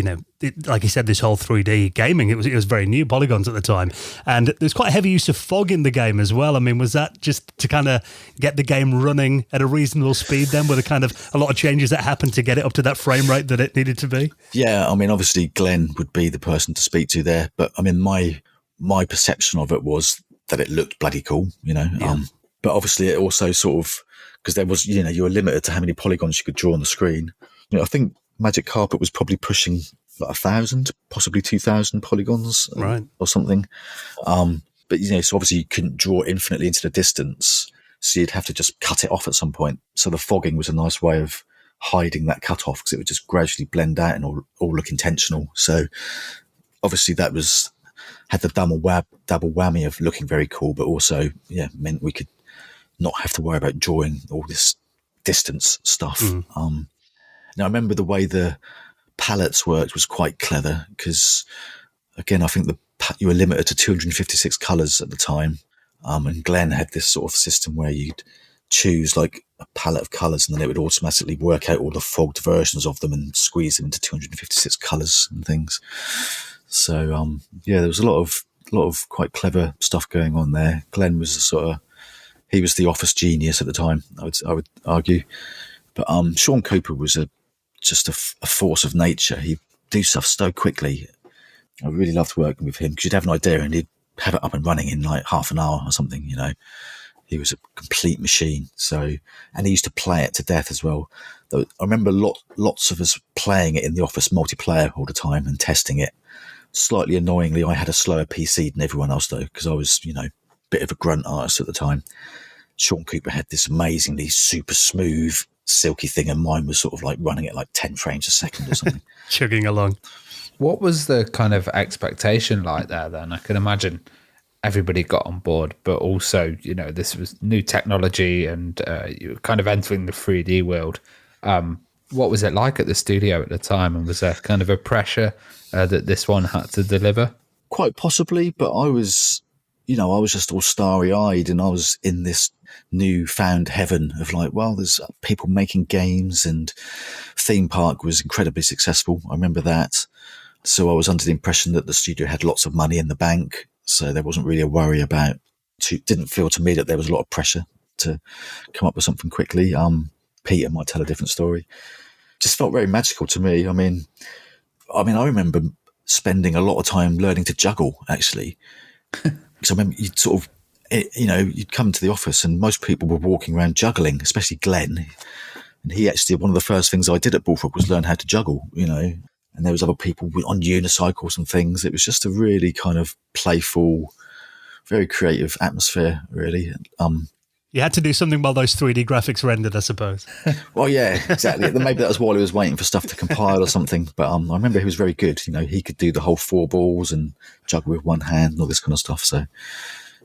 like you said, this whole 3D gaming. It was very new, polygons at the time. And there's quite a heavy use of fog in the game as well. I mean, was that just to kind of get the game running at a reasonable speed then? Were there kind of a lot of changes that happened to get it up to that frame rate that it needed to be? Yeah, I mean, obviously Glenn would be the person to speak to there. But I mean, my perception of it was that it looked bloody cool, Yeah. But obviously it also sort of, because there was, you were limited to how many polygons you could draw on the screen. I think Magic Carpet was probably pushing like 1,000, possibly 2,000 polygons, right, or something. But so obviously you couldn't draw infinitely into the distance, so you'd have to just cut it off at some point. So the fogging was a nice way of hiding that cut off, because it would just gradually blend out and all look intentional. So obviously that had the double whammy of looking very cool, but also meant we could not have to worry about drawing all this distance stuff. Now, I remember the way the palettes worked was quite clever, because, again, I think you were limited to 256 colours at the time. And Glenn had this sort of system where you'd choose like a palette of colours, and then it would automatically work out all the fogged versions of them and squeeze them into 256 colours and things. So, there was a lot of quite clever stuff going on there. Glenn was he was the office genius at the time, I would argue. But Sean Cooper was just a force of nature. He'd do stuff so quickly. I really loved working with him, because you'd have an idea and he'd have it up and running in like half an hour or something, He was a complete machine. So, and he used to play it to death as well. I remember lots of us playing it in the office multiplayer all the time and testing it. Slightly annoyingly, I had a slower PC than everyone else though, because I was, a bit of a grunt artist at the time. Sean Cooper had this amazingly super smooth, silky thing, and mine was sort of like running at like 10 frames a second or something. Chugging along. What was the kind of expectation like there then? I can imagine everybody got on board, but also, this was new technology and you were kind of entering the 3D world. What was it like at the studio at the time? And was there kind of a pressure that this one had to deliver? Quite possibly, but I was just all starry-eyed, and I was in this newfound heaven of like, well, there's people making games, and Theme Park was incredibly successful. I remember that. So I was under the impression that the studio had lots of money in the bank, so there wasn't really a worry about. Didn't feel to me that there was a lot of pressure to come up with something quickly. Peter might tell a different story. Just felt very magical to me. I mean, I remember spending a lot of time learning to juggle, actually. Because I remember you'd sort of, you'd come to the office and most people were walking around juggling, especially Glenn. And he actually, one of the first things I did at Bullfrog was learn how to juggle, and there was other people on unicycles and things. It was just a really kind of playful, very creative atmosphere, really. You had to do something while those 3D graphics rendered, I suppose. Well, yeah, exactly. Maybe that was while he was waiting for stuff to compile or something. But I remember he was very good. He could do the whole 4 balls and juggle with one hand and all this kind of stuff. So it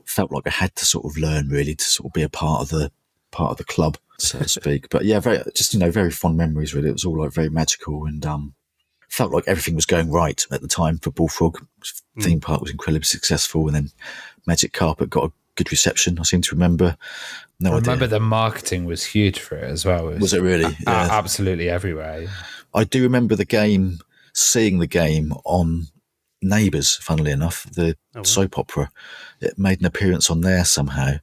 felt like I had to sort of learn, really, to sort of be a part of the club, so to speak. But yeah, very fond memories, really. It was all like very magical, and felt like everything was going right at the time for Bullfrog. Theme Park was incredibly successful, and then Magic Carpet got a good reception, I seem to remember. I remember the marketing was huge for it as well. Was it really? Yeah. Absolutely everywhere. I do remember seeing the game on Neighbours, funnily enough, the soap opera. It made an appearance on there somehow.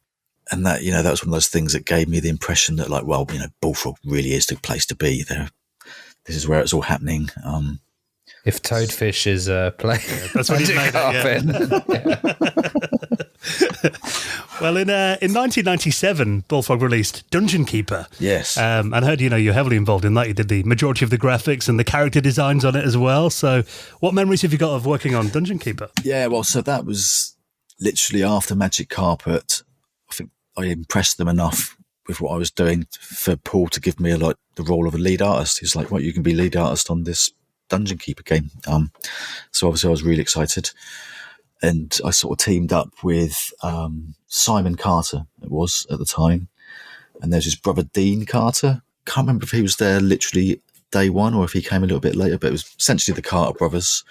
And that, that was one of those things that gave me the impression that, like, well, Bullfrog really is the place to be there. This is where it's all happening. If Toadfish is playing, that's what he's made Well, in 1997, Bullfrog released Dungeon Keeper. Yes. And I heard, you're heavily involved in that. You did the majority of the graphics and the character designs on it as well. So what memories have you got of working on Dungeon Keeper? Yeah, well, so that was literally after Magic Carpet. I think I impressed them enough with what I was doing for Paul to give me the role of a lead artist. He's like, well, you can be lead artist on this Dungeon Keeper game. So obviously I was really excited. And I sort of teamed up with Simon Carter, it was at the time. And there's his brother, Dean Carter. Can't remember if he was there literally day one or if he came a little bit later, but it was essentially the Carter brothers.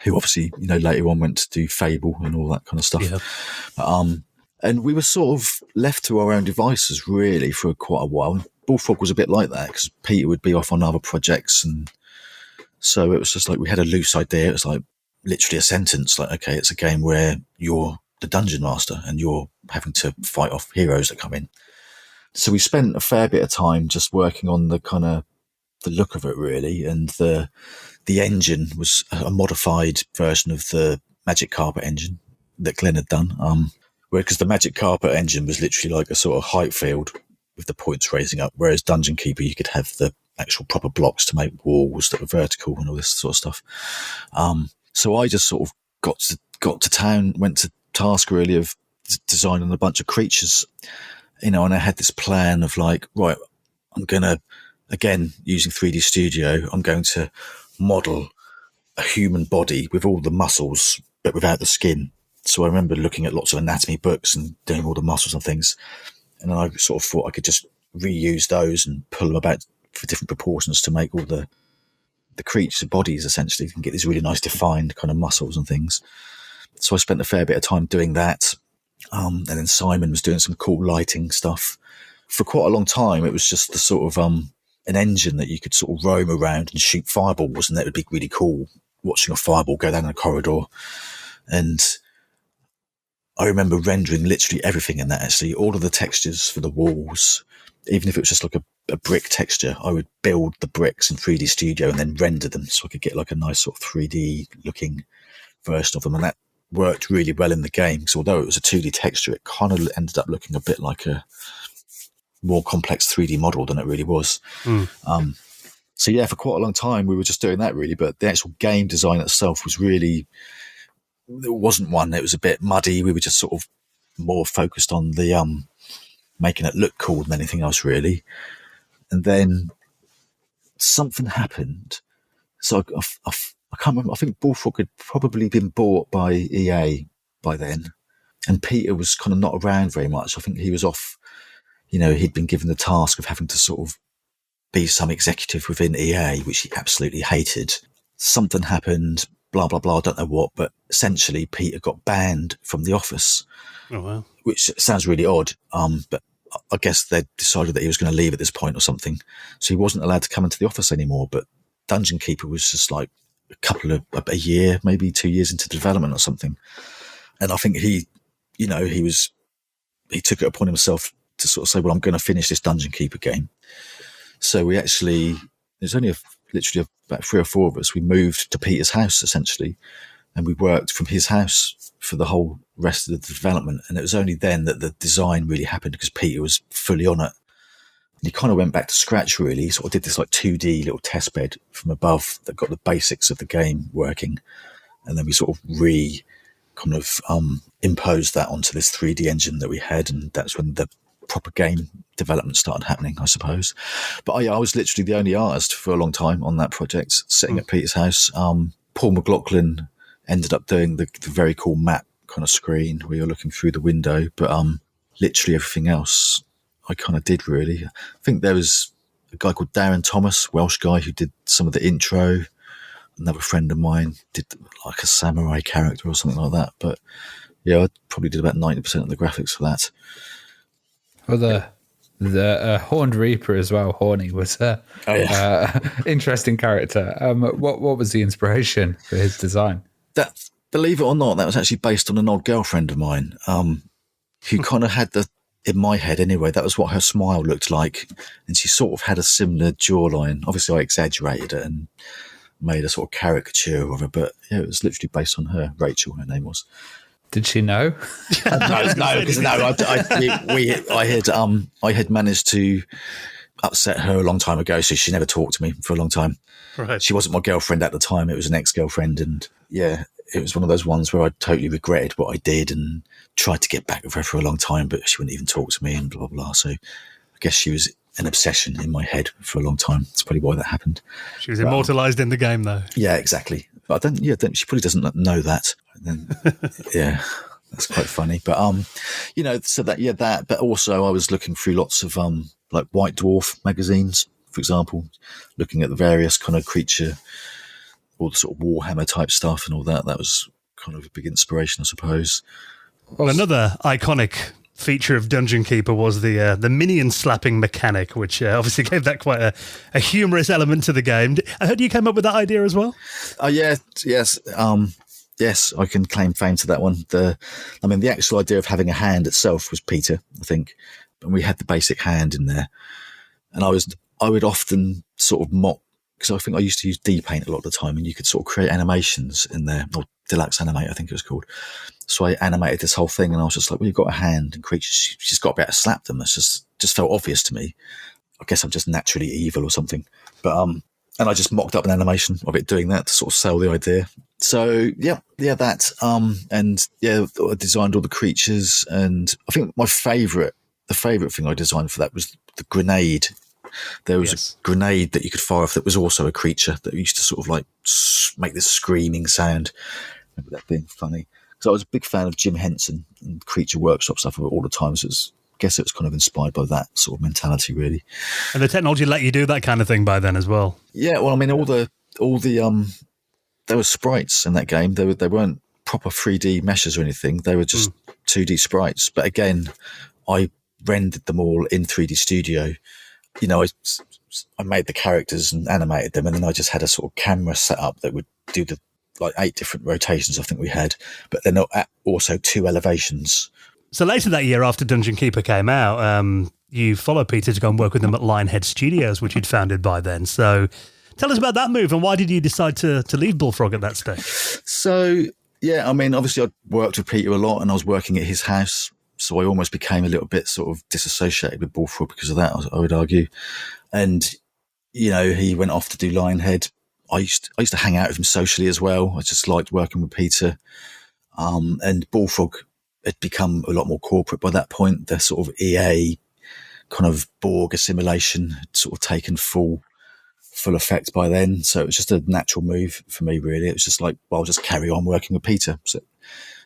who obviously, later on went to do Fable and all that kind of stuff. Yeah. And we were sort of left to our own devices really for quite a while. And Bullfrog was a bit like that because Peter would be off on other projects. And so it was just like we had a loose idea. It was like literally a sentence like, okay, it's a game where you're the dungeon master and you're having to fight off heroes that come in. So we spent a fair bit of time just working on the kind of the look of it really. And the engine was a modified version of the Magic Carpet engine that Glenn had done. Because the Magic Carpet engine was literally like a sort of height field with the points raising up, whereas Dungeon Keeper, you could have the actual proper blocks to make walls that were vertical and all this sort of stuff. So I just sort of got to town, went to task really of designing a bunch of creatures, and I had this plan of like, right, I'm going to, again, using 3D Studio, I'm going to model a human body with all the muscles, but without the skin. So I remember looking at lots of anatomy books and doing all the muscles and things. And I sort of thought I could just reuse those and pull them about for different proportions to make all the creatures' bodies essentially and get these really nice defined kind of muscles and things. So I spent a fair bit of time doing that. And then Simon was doing some cool lighting stuff. For quite a long time, it was just the sort of an engine that you could sort of roam around and shoot fireballs, and that would be really cool, watching a fireball go down a corridor. And I remember rendering literally everything in that, actually. All of the textures for the walls, even if it was just like a brick texture, I would build the bricks in 3D Studio and then render them so I could get like a nice sort of 3D looking version of them. And that worked really well in the game. So although it was a 2D texture, it kind of ended up looking a bit like a more complex 3D model than it really was. So yeah, for quite a long time, we were just doing that really. But the actual game design itself was really... There wasn't one. It was a bit muddy. We were just sort of more focused on the making it look cool than anything else, really. And then something happened. So I can't remember. I think Bullfrog had probably been bought by EA by then, and Peter was kind of not around very much. I think he was off. He'd been given the task of having to sort of be some executive within EA, which he absolutely hated. Something happened. Blah, blah, blah, I don't know what, but essentially Peter got banned from the office. Oh, wow. Which sounds really odd, but I guess they decided that he was going to leave at this point or something. So he wasn't allowed to come into the office anymore, but Dungeon Keeper was just like a year, maybe 2 years into development or something. And I think he took it upon himself to sort of say, well, I'm going to finish this Dungeon Keeper game. So we actually, there's only literally about 3 or 4 of us, we moved to Peter's house essentially, and we worked from his house for the whole rest of the development. And it was only then that the design really happened because Peter was fully on it. And he kind of went back to scratch really. He sort of did this like 2D little test bed from above that got the basics of the game working. And then we sort of imposed that onto this 3D engine that we had. And that's when the proper game development started happening, I suppose. But I was literally the only artist for a long time on that project, sitting at Peter's house. Paul McLaughlin ended up doing the very cool map kind of screen where you're looking through the window, but literally everything else I kind of did really. I think there was a guy called Darren Thomas, Welsh guy, who did some of the intro. Another friend of mine did like a samurai character or something like that. But yeah, I probably did about 90% of the graphics for that. Well, the Horned Reaper as well, Horny, was interesting character. What was the inspiration for his design? That, believe it or not, that was actually based on an old girlfriend of mine, who kind of had in my head anyway, that was what her smile looked like. And she sort of had a similar jawline. Obviously, I exaggerated it and made a sort of caricature of her, but yeah, it was literally based on her. Rachel, her name was. Did she know? No, because I had managed to upset her a long time ago, so she never talked to me for a long time. Right. She wasn't my girlfriend at the time; it was an ex-girlfriend, and yeah, it was one of those ones where I totally regretted what I did and tried to get back with her for a long time, but she wouldn't even talk to me and blah blah blah. So I guess she was an obsession in my head for a long time. That's probably why that happened. She was immortalised in the game, though. Yeah, exactly. But she probably doesn't know that. And then, yeah, that's quite funny. But so that. But also, I was looking through lots of like White Dwarf magazines, for example, looking at the various kind of creature all the sort of Warhammer type stuff and all that. That was kind of a big inspiration, I suppose. Well, another iconic feature of Dungeon Keeper was the minion slapping mechanic, which obviously gave that quite a humorous element to the game. I heard you came up with that idea as well? Yes. Yes, I can claim fame to that one. The actual idea of having a hand itself was Peter, I think. And we had the basic hand in there. And I would often sort of mock, because I think I used to use D-Paint a lot of the time, and you could sort of create animations in there, or Deluxe Animate, I think it was called. So I animated this whole thing, and I was just like, well, you've got a hand, and creatures, you just got to be able to slap them. That's just felt obvious to me. I guess I'm just naturally evil or something. But and I just mocked up an animation of it doing that to sort of sell the idea. So yeah, that. And yeah, I designed all the creatures, and I think the favourite thing I designed for that was the grenade. There was a grenade that you could fire off that was also a creature that used to sort of like make this screaming sound. I remember that being funny. Because I was a big fan of Jim Henson and Creature Workshop stuff all the time. So I guess it was kind of inspired by that sort of mentality, really. And the technology let you do that kind of thing by then as well. Yeah, well, I mean, all the there were sprites in that game. They weren't proper 3D meshes or anything. They were just 2D sprites. But again, I rendered them all in 3D Studio. You know, I made the characters and animated them, and then I just had a sort of camera set up that would do the 8 different rotations I think we had, but then also 2 elevations. So later that year, after Dungeon Keeper came out, you followed Peter to go and work with them at Lionhead Studios, which you'd founded by then. So tell us about that move, and why did you decide to leave Bullfrog at that stage? So, yeah, I mean, obviously I worked with Peter a lot, and I was working at his house. So I almost became a little bit sort of disassociated with Bullfrog because of that, I would argue. And, you know, he went off to do Lionhead. I used to hang out with him socially as well. I just liked working with Peter. And Bullfrog had become a lot more corporate by that point. The sort of EA kind of Borg assimilation had sort of taken full effect by then. So it was just a natural move for me, really. It was just like, well, I'll just carry on working with Peter. So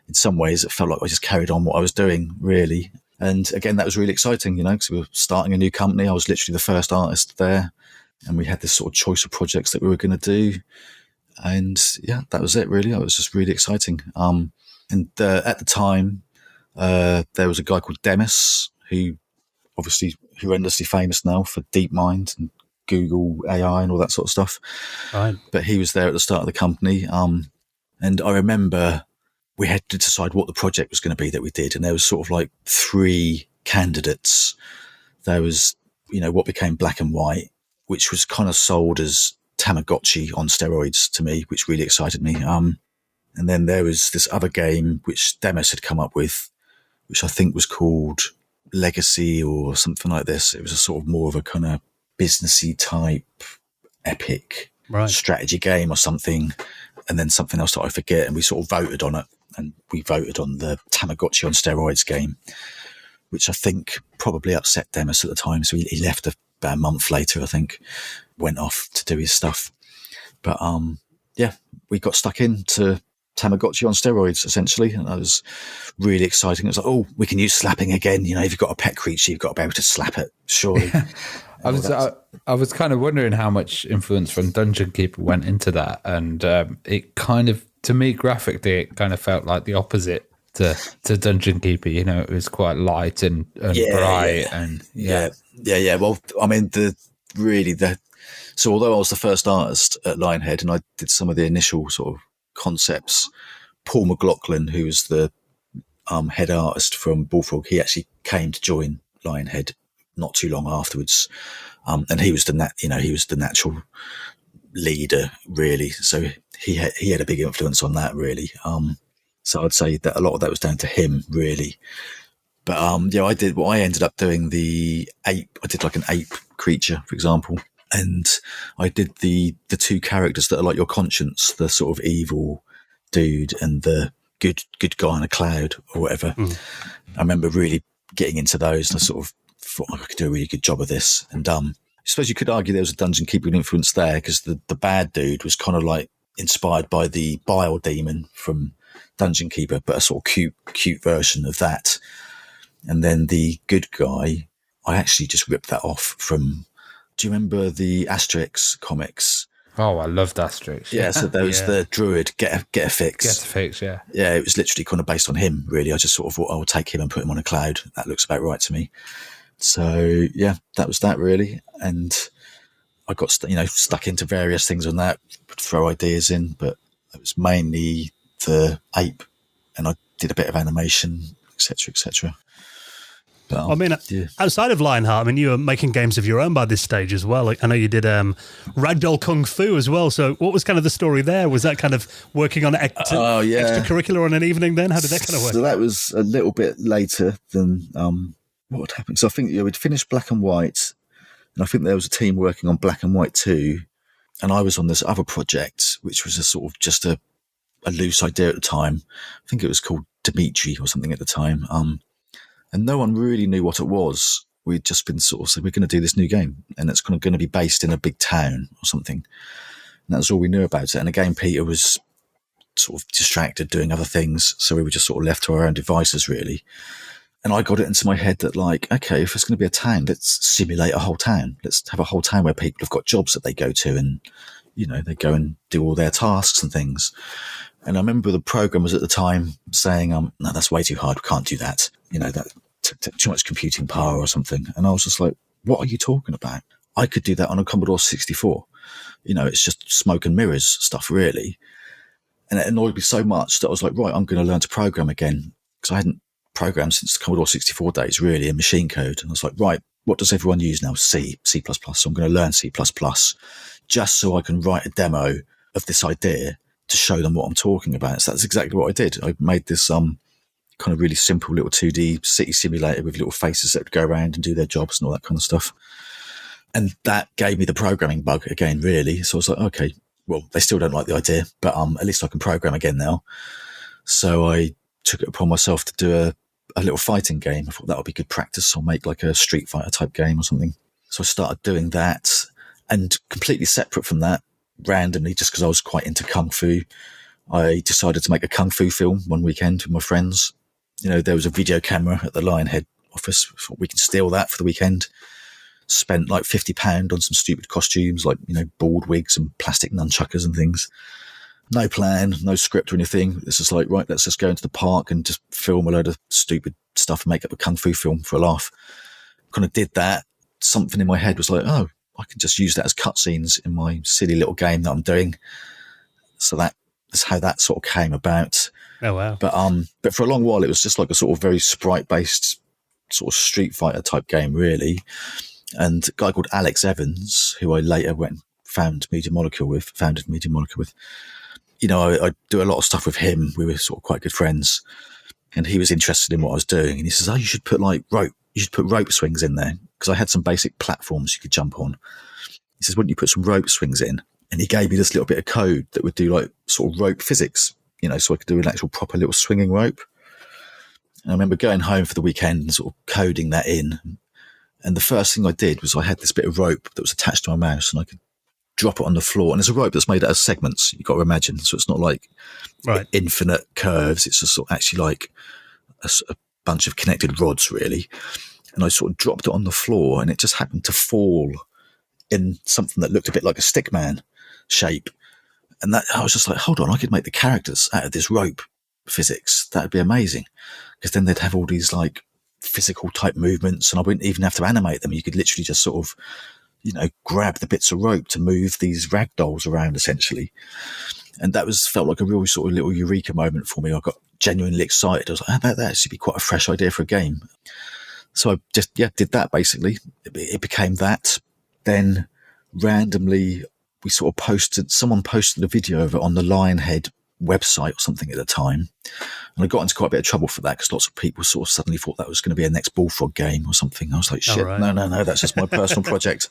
in some ways, it felt like I just carried on what I was doing, really. And again, that was really exciting, you know, because we were starting a new company. I was literally the first artist there. And we had this sort of choice of projects that we were going to do. And yeah, that was it, really. It was just really exciting. And at the time, there was a guy called Demis, who obviously horrendously famous now for DeepMind and Google AI and all that sort of stuff. Right. But he was there at the start of the company. And I remember we had to decide what the project was going to be that we did. And there was sort of like 3 candidates. There was, you know, what became Black and White, which was kind of sold as Tamagotchi on steroids to me, which really excited me. And then there was this other game which Demis had come up with, which I think was called Legacy or something like this. It was a sort of more of a kind of businessy type epic strategy game or something. And then something else that I forget. And we sort of voted on it. And we voted on the Tamagotchi on steroids game, which I think probably upset Demis at the time. So he left about a month later, I think, went off to do his stuff. But yeah, we got stuck into Tamagotchi on steroids, essentially. And that was really exciting. It was like, oh, we can use slapping again. You know, if you've got a pet creature, you've got to be able to slap it, surely. I was kind of wondering how much influence from Dungeon Keeper went into that. And it kind of, to me, graphically, it kind of felt like the opposite to Dungeon Keeper. You know, it was quite light and bright. And yeah. Well, I mean, so although I was the first artist at Lionhead and I did some of the initial sort of concepts, Paul McLaughlin, who was the head artist from Bullfrog, he actually came to join Lionhead not too long afterwards. And he was the natural leader, really. So he had a big influence on that, really. So I'd say that a lot of that was down to him, really. But I ended up doing the ape. I did like an ape creature, for example, and I did the 2 characters that are like your conscience, the sort of evil dude and the good guy on a cloud or whatever. I remember really getting into those, and I sort of thought I could do a really good job of this. And I suppose you could argue there was a Dungeon Keeper influence there, because the bad dude was kind of like inspired by the Bile Demon from Dungeon Keeper, but a sort of cute version of that. And then the good guy, I actually just ripped that off from, do you remember the Asterix comics Oh, I loved Asterix. Yeah, so there was the druid, get a fix. Get a fix, yeah. Yeah, it was literally kind of based on him, really. I just sort of thought, I'll take him and put him on a cloud. That looks about right to me. So, yeah, that was that, really. And I got, stuck into various things on that, would throw ideas in, but it was mainly the ape, and I did a bit of animation, etc., etc. Outside of Lionheart, you were making games of your own by this stage as well. I know you did Ragdoll Kung Fu as well. So what was kind of the story there? Was that kind of working on extracurricular on an evening then? How did that kind of work? So that was a little bit later than what would happen. So I think we'd finished Black and White, and I think there was a team working on Black and White 2, and I was on this other project, which was a sort of just a loose idea at the time. I think it was called Dimitri or something at the time. And no one really knew what it was. We'd just been sort of said, we're going to do this new game, and it's kind of going to be based in a big town or something. And that was all we knew about it. And again, Peter was sort of distracted doing other things. So we were just sort of left to our own devices, really. And I got it into my head that, like, okay, if it's going to be a town, let's simulate a whole town. Let's have a whole town where people have got jobs that they go to, and, they go and do all their tasks and things. And I remember the programmers at the time saying, no, that's way too hard. We can't do that. That too much computing power or something. And I was just like, what are you talking about? I could do that on a Commodore 64. It's just smoke and mirrors stuff, really. And it annoyed me so much that I was like, right, I'm going to learn to program again, because I hadn't programmed since the Commodore 64 days, really, in machine code. And I was like, right, what does everyone use now? C++. So I'm going to learn C++, just so I can write a demo of this idea to show them what I'm talking about. So that's exactly what I did. I made this kind of really simple little 2D city simulator with little faces that would go around and do their jobs and all that kind of stuff. And that gave me the programming bug again, really. So I was like, okay, well, they still don't like the idea, but at least I can program again now. So I took it upon myself to do a little fighting game. I thought that would be good practice. I'll make like a Street Fighter type game or something. So I started doing that, and completely separate from that, randomly, just because I was quite into Kung Fu, I decided to make a Kung Fu film one weekend with my friends. There was a video camera at the Lionhead office. Thought we could steal that for the weekend. Spent like £50 on some stupid costumes, like, bald wigs and plastic nunchuckers and things. No plan, no script or anything. This is like, right, let's just go into the park and just film a load of stupid stuff and make up a Kung Fu film for a laugh. Kind of did that. Something in my head was like, oh, I can just use that as cutscenes in my silly little game that I'm doing. So that's how that sort of came about. Oh, wow. But for a long while, it was just like a sort of very sprite-based sort of Street Fighter type game, really. And a guy called Alex Evans, who I later went and founded Media Molecule with. I do a lot of stuff with him. We were sort of quite good friends. And he was interested in what I was doing. And he says, you should put rope swings in there. Because I had some basic platforms you could jump on. He says, wouldn't you put some rope swings in? And he gave me this little bit of code that would do like sort of rope physics, so I could do an actual proper little swinging rope. And I remember going home for the weekend and sort of coding that in. And the first thing I did was I had this bit of rope that was attached to my mouse, and I could drop it on the floor. And there's a rope that's made out of segments, you've got to imagine. So it's not like infinite curves. It's just sort of actually like a bunch of connected rods, really. And I sort of dropped it on the floor, and it just happened to fall in something that looked a bit like a stickman shape. And that I was just like, hold on, I could make the characters out of this rope physics. That'd be amazing. Because then they'd have all these like physical type movements, and I wouldn't even have to animate them. You could literally just sort of, grab the bits of rope to move these ragdolls around, essentially. And that felt like a real sort of little eureka moment for me. I got genuinely excited. I was like, that should be quite a fresh idea for a game. So I just, did that basically. It became that. Then randomly, someone posted a video of it on the Lionhead website or something at the time. And I got into quite a bit of trouble for that, because lots of people sort of suddenly thought that was going to be a next Bullfrog game or something. I was like, shit, no, that's just my personal project.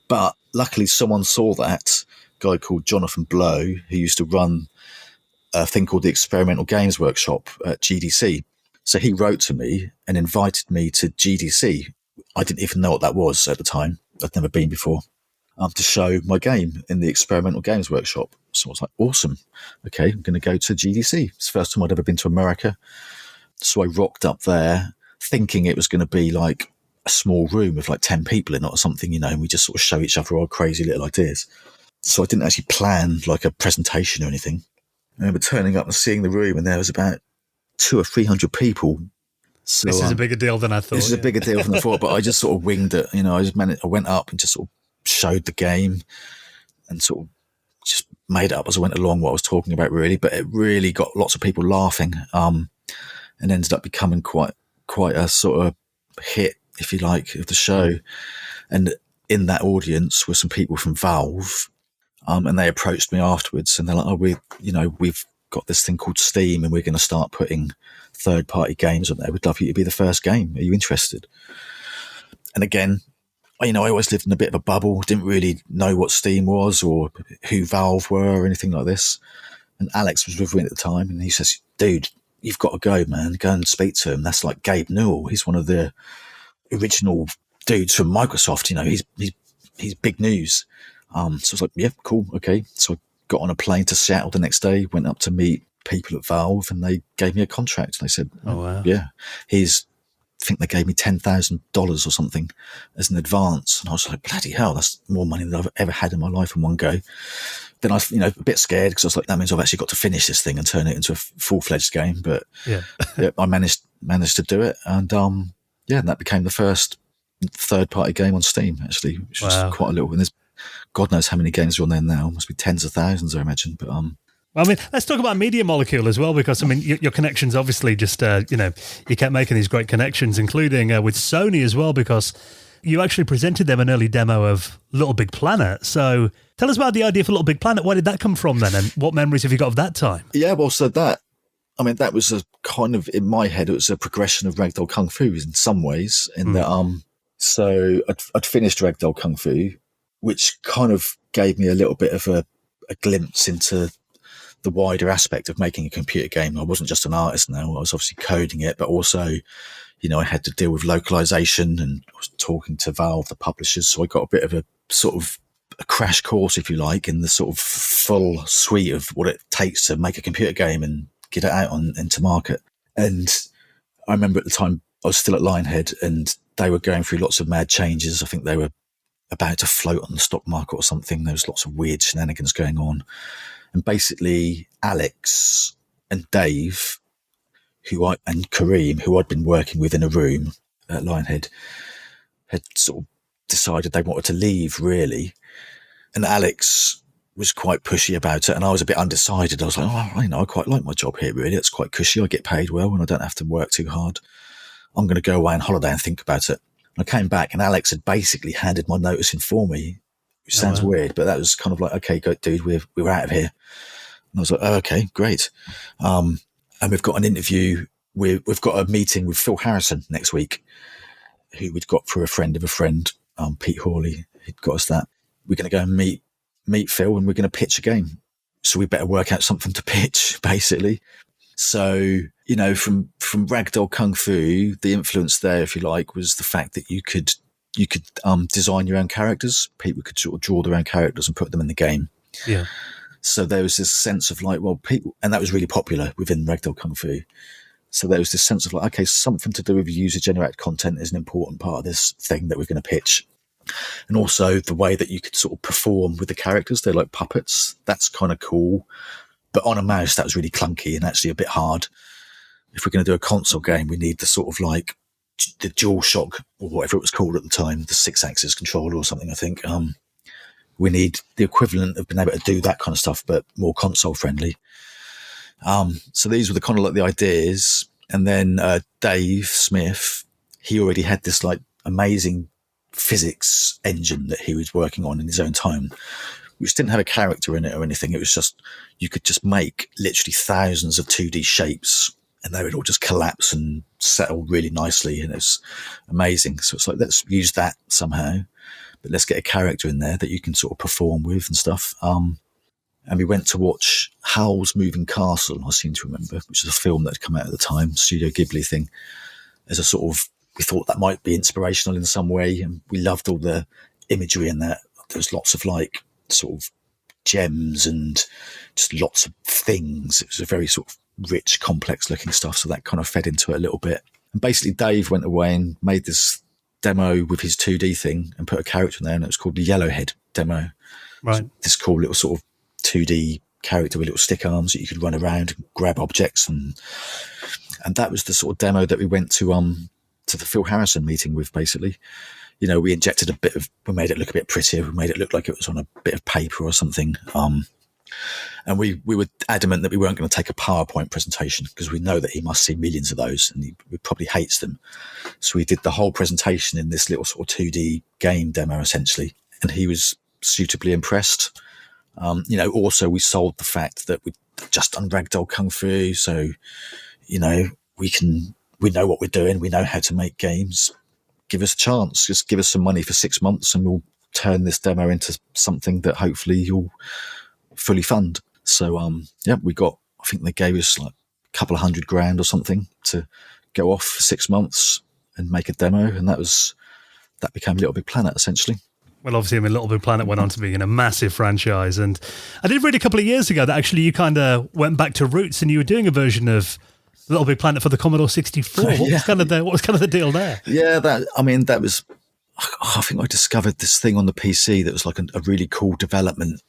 But luckily someone saw that, a guy called Jonathan Blow, who used to run a thing called the Experimental Games Workshop at GDC. So he wrote to me and invited me to GDC. I didn't even know what that was at the time. I'd never been before. To show my game in the Experimental Games Workshop. So I was like, awesome. Okay, I'm going to go to GDC. It's the first time I'd ever been to America. So I rocked up there thinking it was going to be like a small room with like 10 people in it or something, and we just sort of show each other our crazy little ideas. So I didn't actually plan like a presentation or anything. I remember turning up and seeing the room, and there was about 200 or 300 people. So this is a bigger deal than I thought. This is a bigger deal than I thought, but I just sort of winged it. I went up and just sort of showed the game and sort of just made it up as I went along what I was talking about, really. But it really got lots of people laughing, and ended up becoming quite a sort of hit, if you like, of the show. And in that audience were some people from Valve, and they approached me afterwards, and they're like, we've got this thing called Steam, and we're going to start putting third-party games on there. We'd love you to be the first game. Are you interested? And again, I always lived in a bit of a bubble, didn't really know what Steam was or who Valve were or anything like this. And Alex was with me at the time, and he says, dude, you've got to go, man. Go and speak to him. That's like Gabe Newell. He's one of the original dudes from Microsoft. He's big news. So I was like, yeah, cool, okay. So I got on a plane to Seattle the next day, went up to meet people at Valve, and they gave me a contract. They said, oh, wow. Yeah, I think they gave me $10,000 or something as an advance. And I was like, bloody hell, that's more money than I've ever had in my life in one go. Then I, a bit scared, because I was like, that means I've actually got to finish this thing and turn it into a full-fledged game. But yeah, I managed to do it. And and that became the first third-party game on Steam, actually, which was quite a little. And there's God knows how many games are on there now. Must be tens of thousands, I imagine. But let's talk about Media Molecule as well, because your connections obviously just you kept making these great connections, including with Sony as well, because you actually presented them an early demo of Little Big Planet. So tell us about the idea for Little Big Planet. Where did that come from then, and what memories have you got of that time? Yeah, well, so that was a kind of, in my head, it was a progression of Ragdoll Kung Fu in some ways. In that, so I'd finished Ragdoll Kung Fu, which kind of gave me a little bit of a glimpse into the wider aspect of making a computer game. I wasn't just an artist now. I was obviously coding it, but also, I had to deal with localization, and I was talking to Valve, the publishers. So I got a bit of a sort of a crash course, if you like, in the sort of full suite of what it takes to make a computer game and get it out into market. And I remember at the time I was still at Lionhead, and they were going through lots of mad changes. I think they were about to float on the stock market or something. There was lots of weird shenanigans going on. And basically Alex and Dave, and Kareem, who I'd been working with in a room at Lionhead, had sort of decided they wanted to leave, really. And Alex was quite pushy about it, and I was a bit undecided. I was like, I quite like my job here, really. It's quite cushy. I get paid well, and I don't have to work too hard. I'm going to go away on holiday and think about it. And I came back, and Alex had basically handed my notice in for me, which sounds weird, but that was kind of like, okay, go, dude, we're out of here. And I was like, oh, okay, great. And we've got an interview. We've got a meeting with Phil Harrison next week, who we'd got through a friend of a friend, Pete Hawley. He'd got us that. We're going to go and meet Phil, and we're going to pitch a game. So we better work out something to pitch, basically. So, from Ragdoll Kung Fu, the influence there, if you like, was the fact that you could design your own characters. People could sort of draw their own characters and put them in the game. Yeah. So there was this sense of like, well, people, and that was really popular within Ragdoll Kung Fu. So there was this sense of like, okay, something to do with user-generated content is an important part of this thing that we're going to pitch. And also the way that you could sort of perform with the characters. They're like puppets. That's kind of cool. But on a mouse, that was really clunky and actually a bit hard. If we're going to do a console game, we need the sort of like the DualShock or whatever it was called at the time, the 6-axis controller or something, I think. We need the equivalent of being able to do that kind of stuff, but more console friendly. So these were the kind of like the ideas. And then Dave Smith, he already had this like amazing physics engine that he was working on in his own time, which didn't have a character in it or anything. It was just, you could just make literally thousands of 2D shapes, and they would all just collapse and settle really nicely. And it's amazing. So it's like, let's use that somehow, but let's get a character in there that you can sort of perform with and stuff. And we went to watch Howl's Moving Castle, I seem to remember, which is a film that had come out at the time, Studio Ghibli thing, as a sort of, we thought that might be inspirational in some way. And we loved all the imagery in that. There was lots of like sort of gems and just lots of things. It was a very sort of rich, complex looking stuff. So that kind of fed into it a little bit. And basically Dave went away and made this demo with his 2D thing and put a character in there, and it was called the Yellowhead demo. Right. This cool little sort of 2D character with little stick arms that you could run around and grab objects, and that was the sort of demo that we went to the Phil Harrison meeting with. Basically, we injected we made it look a bit prettier, we made it look like it was on a bit of paper or something, and we were adamant that we weren't going to take a PowerPoint presentation, because we know that he must see millions of those and he probably hates them. So we did the whole presentation in this little sort of 2D game demo essentially, and he was suitably impressed. Also we sold the fact that we just done Ragdoll Kung Fu, so we know what we're doing, we know how to make games. Give us a chance, just give us some money for 6 months and we'll turn this demo into something that hopefully you'll fully fund. So I think they gave us like a couple of $100,000 or something to go off for 6 months and make a demo, and that became Little Big Planet essentially. Well, obviously, Little Big Planet went on to be a massive franchise, and I did read a couple of years ago that actually you kind of went back to roots and you were doing a version of Little Big Planet for the Commodore 64. What was kind of the deal there? Yeah, that was. I think I discovered this thing on the PC that was like a really cool development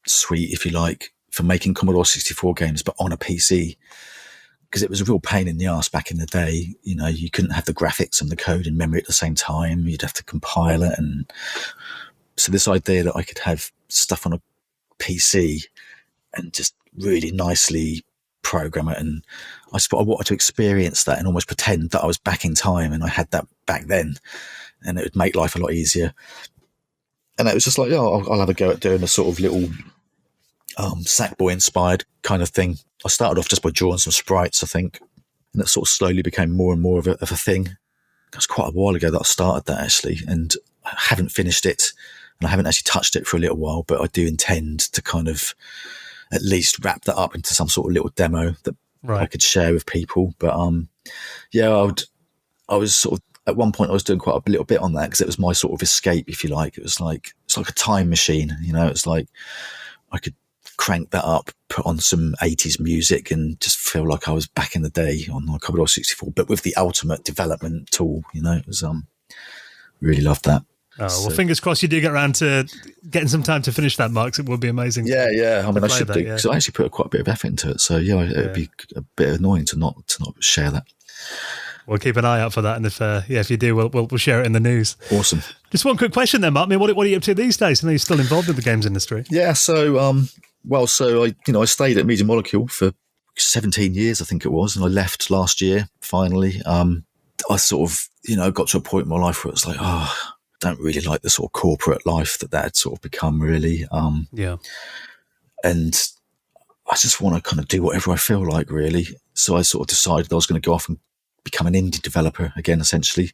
suite, if you like, for making Commodore 64 games, but on a PC. Because it was a real pain in the ass back in the day. You couldn't have the graphics and the code in memory at the same time. You'd have to compile it. And so this idea that I could have stuff on a PC and just really nicely program it. And I wanted to experience that and almost pretend that I was back in time and I had that back then, and it would make life a lot easier. And it was just like, I'll have a go at doing a sort of little Sackboy inspired kind of thing. I started off just by drawing some sprites, I think, and it sort of slowly became more and more of a thing. It was quite a while ago that I started that actually, and I haven't finished it and I haven't actually touched it for a little while, but I do intend to kind of at least wrap that up into some sort of little demo that I could share with people. But I was sort of, at one point I was doing quite a little bit on that because it was my sort of escape, if you like. It's like a time machine, it's like I could crank that up, put on some 80s music and just feel like I was back in the day on my Commodore 64, but with the ultimate development tool. It was really loved that. Well, fingers crossed you do get around to getting some time to finish that, Mark. It would be amazing. Yeah. I mean, I should do, because I actually put quite a bit of effort into it. So it would be a bit annoying to not share that. We'll keep an eye out for that, and if you do, we'll share it in the news. Awesome. Just one quick question then, Mark. I mean, what are you up to these days? I know you're still involved in the games industry. Yeah. So I stayed at Media Molecule for 17 years, I think it was, and I left last year finally. I sort of got to a point in my life where it was like, don't really like the sort of corporate life that had sort of become, really. And I just want to kind of do whatever I feel like, really. So I sort of decided I was going to go off and become an indie developer again, essentially.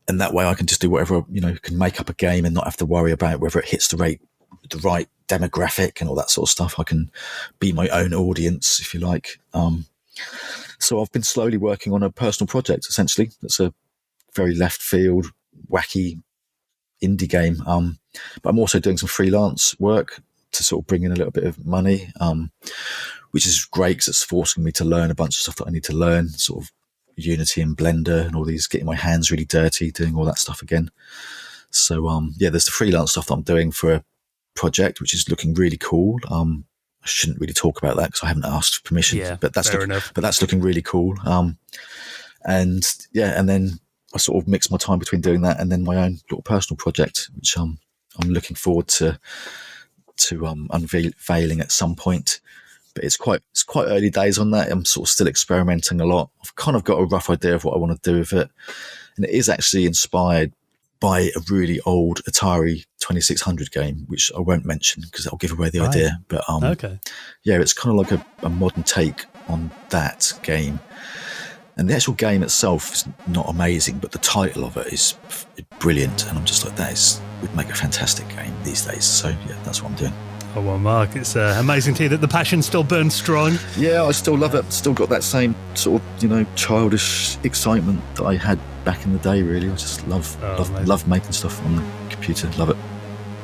And that way I can just do whatever, can make up a game and not have to worry about whether it hits the right demographic and all that sort of stuff. I can be my own audience, if you like. So I've been slowly working on a personal project, essentially. That's a very left field, wacky indie game. But I'm also doing some freelance work to sort of bring in a little bit of money, which is great because it's forcing me to learn a bunch of stuff that I need to learn, sort of Unity and Blender and all these, getting my hands really dirty, doing all that stuff again. So, there's the freelance stuff that I'm doing for a project, which is looking really cool. I shouldn't really talk about that because I haven't asked permission, but that's looking really cool. And then I sort of mix my time between doing that and then my own little personal project, which I'm looking forward to unveiling at some point. But it's quite early days on that. I'm sort of still experimenting a lot. I've kind of got a rough idea of what I want to do with it, and it is actually inspired by a really old Atari 2600 game, which I won't mention because that'll give away the idea. But it's kind of like a modern take on that game. And the actual game itself is not amazing, but the title of it is brilliant. And I'm just like, would make a fantastic game these days. So that's what I'm doing. Oh, well, Mark, it's amazing to hear that the passion still burns strong. Yeah, I still love it. Still got that same sort of, childish excitement that I had back in the day, really. I just love making stuff on the computer. Love it.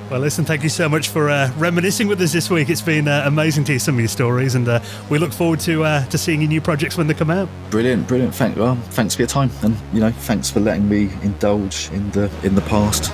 Well, listen, thank you so much for reminiscing with us this week. It's been amazing to hear some of your stories, and we look forward to seeing your new projects when they come out. Brilliant. Thanks for your time, and thanks for letting me indulge in the past.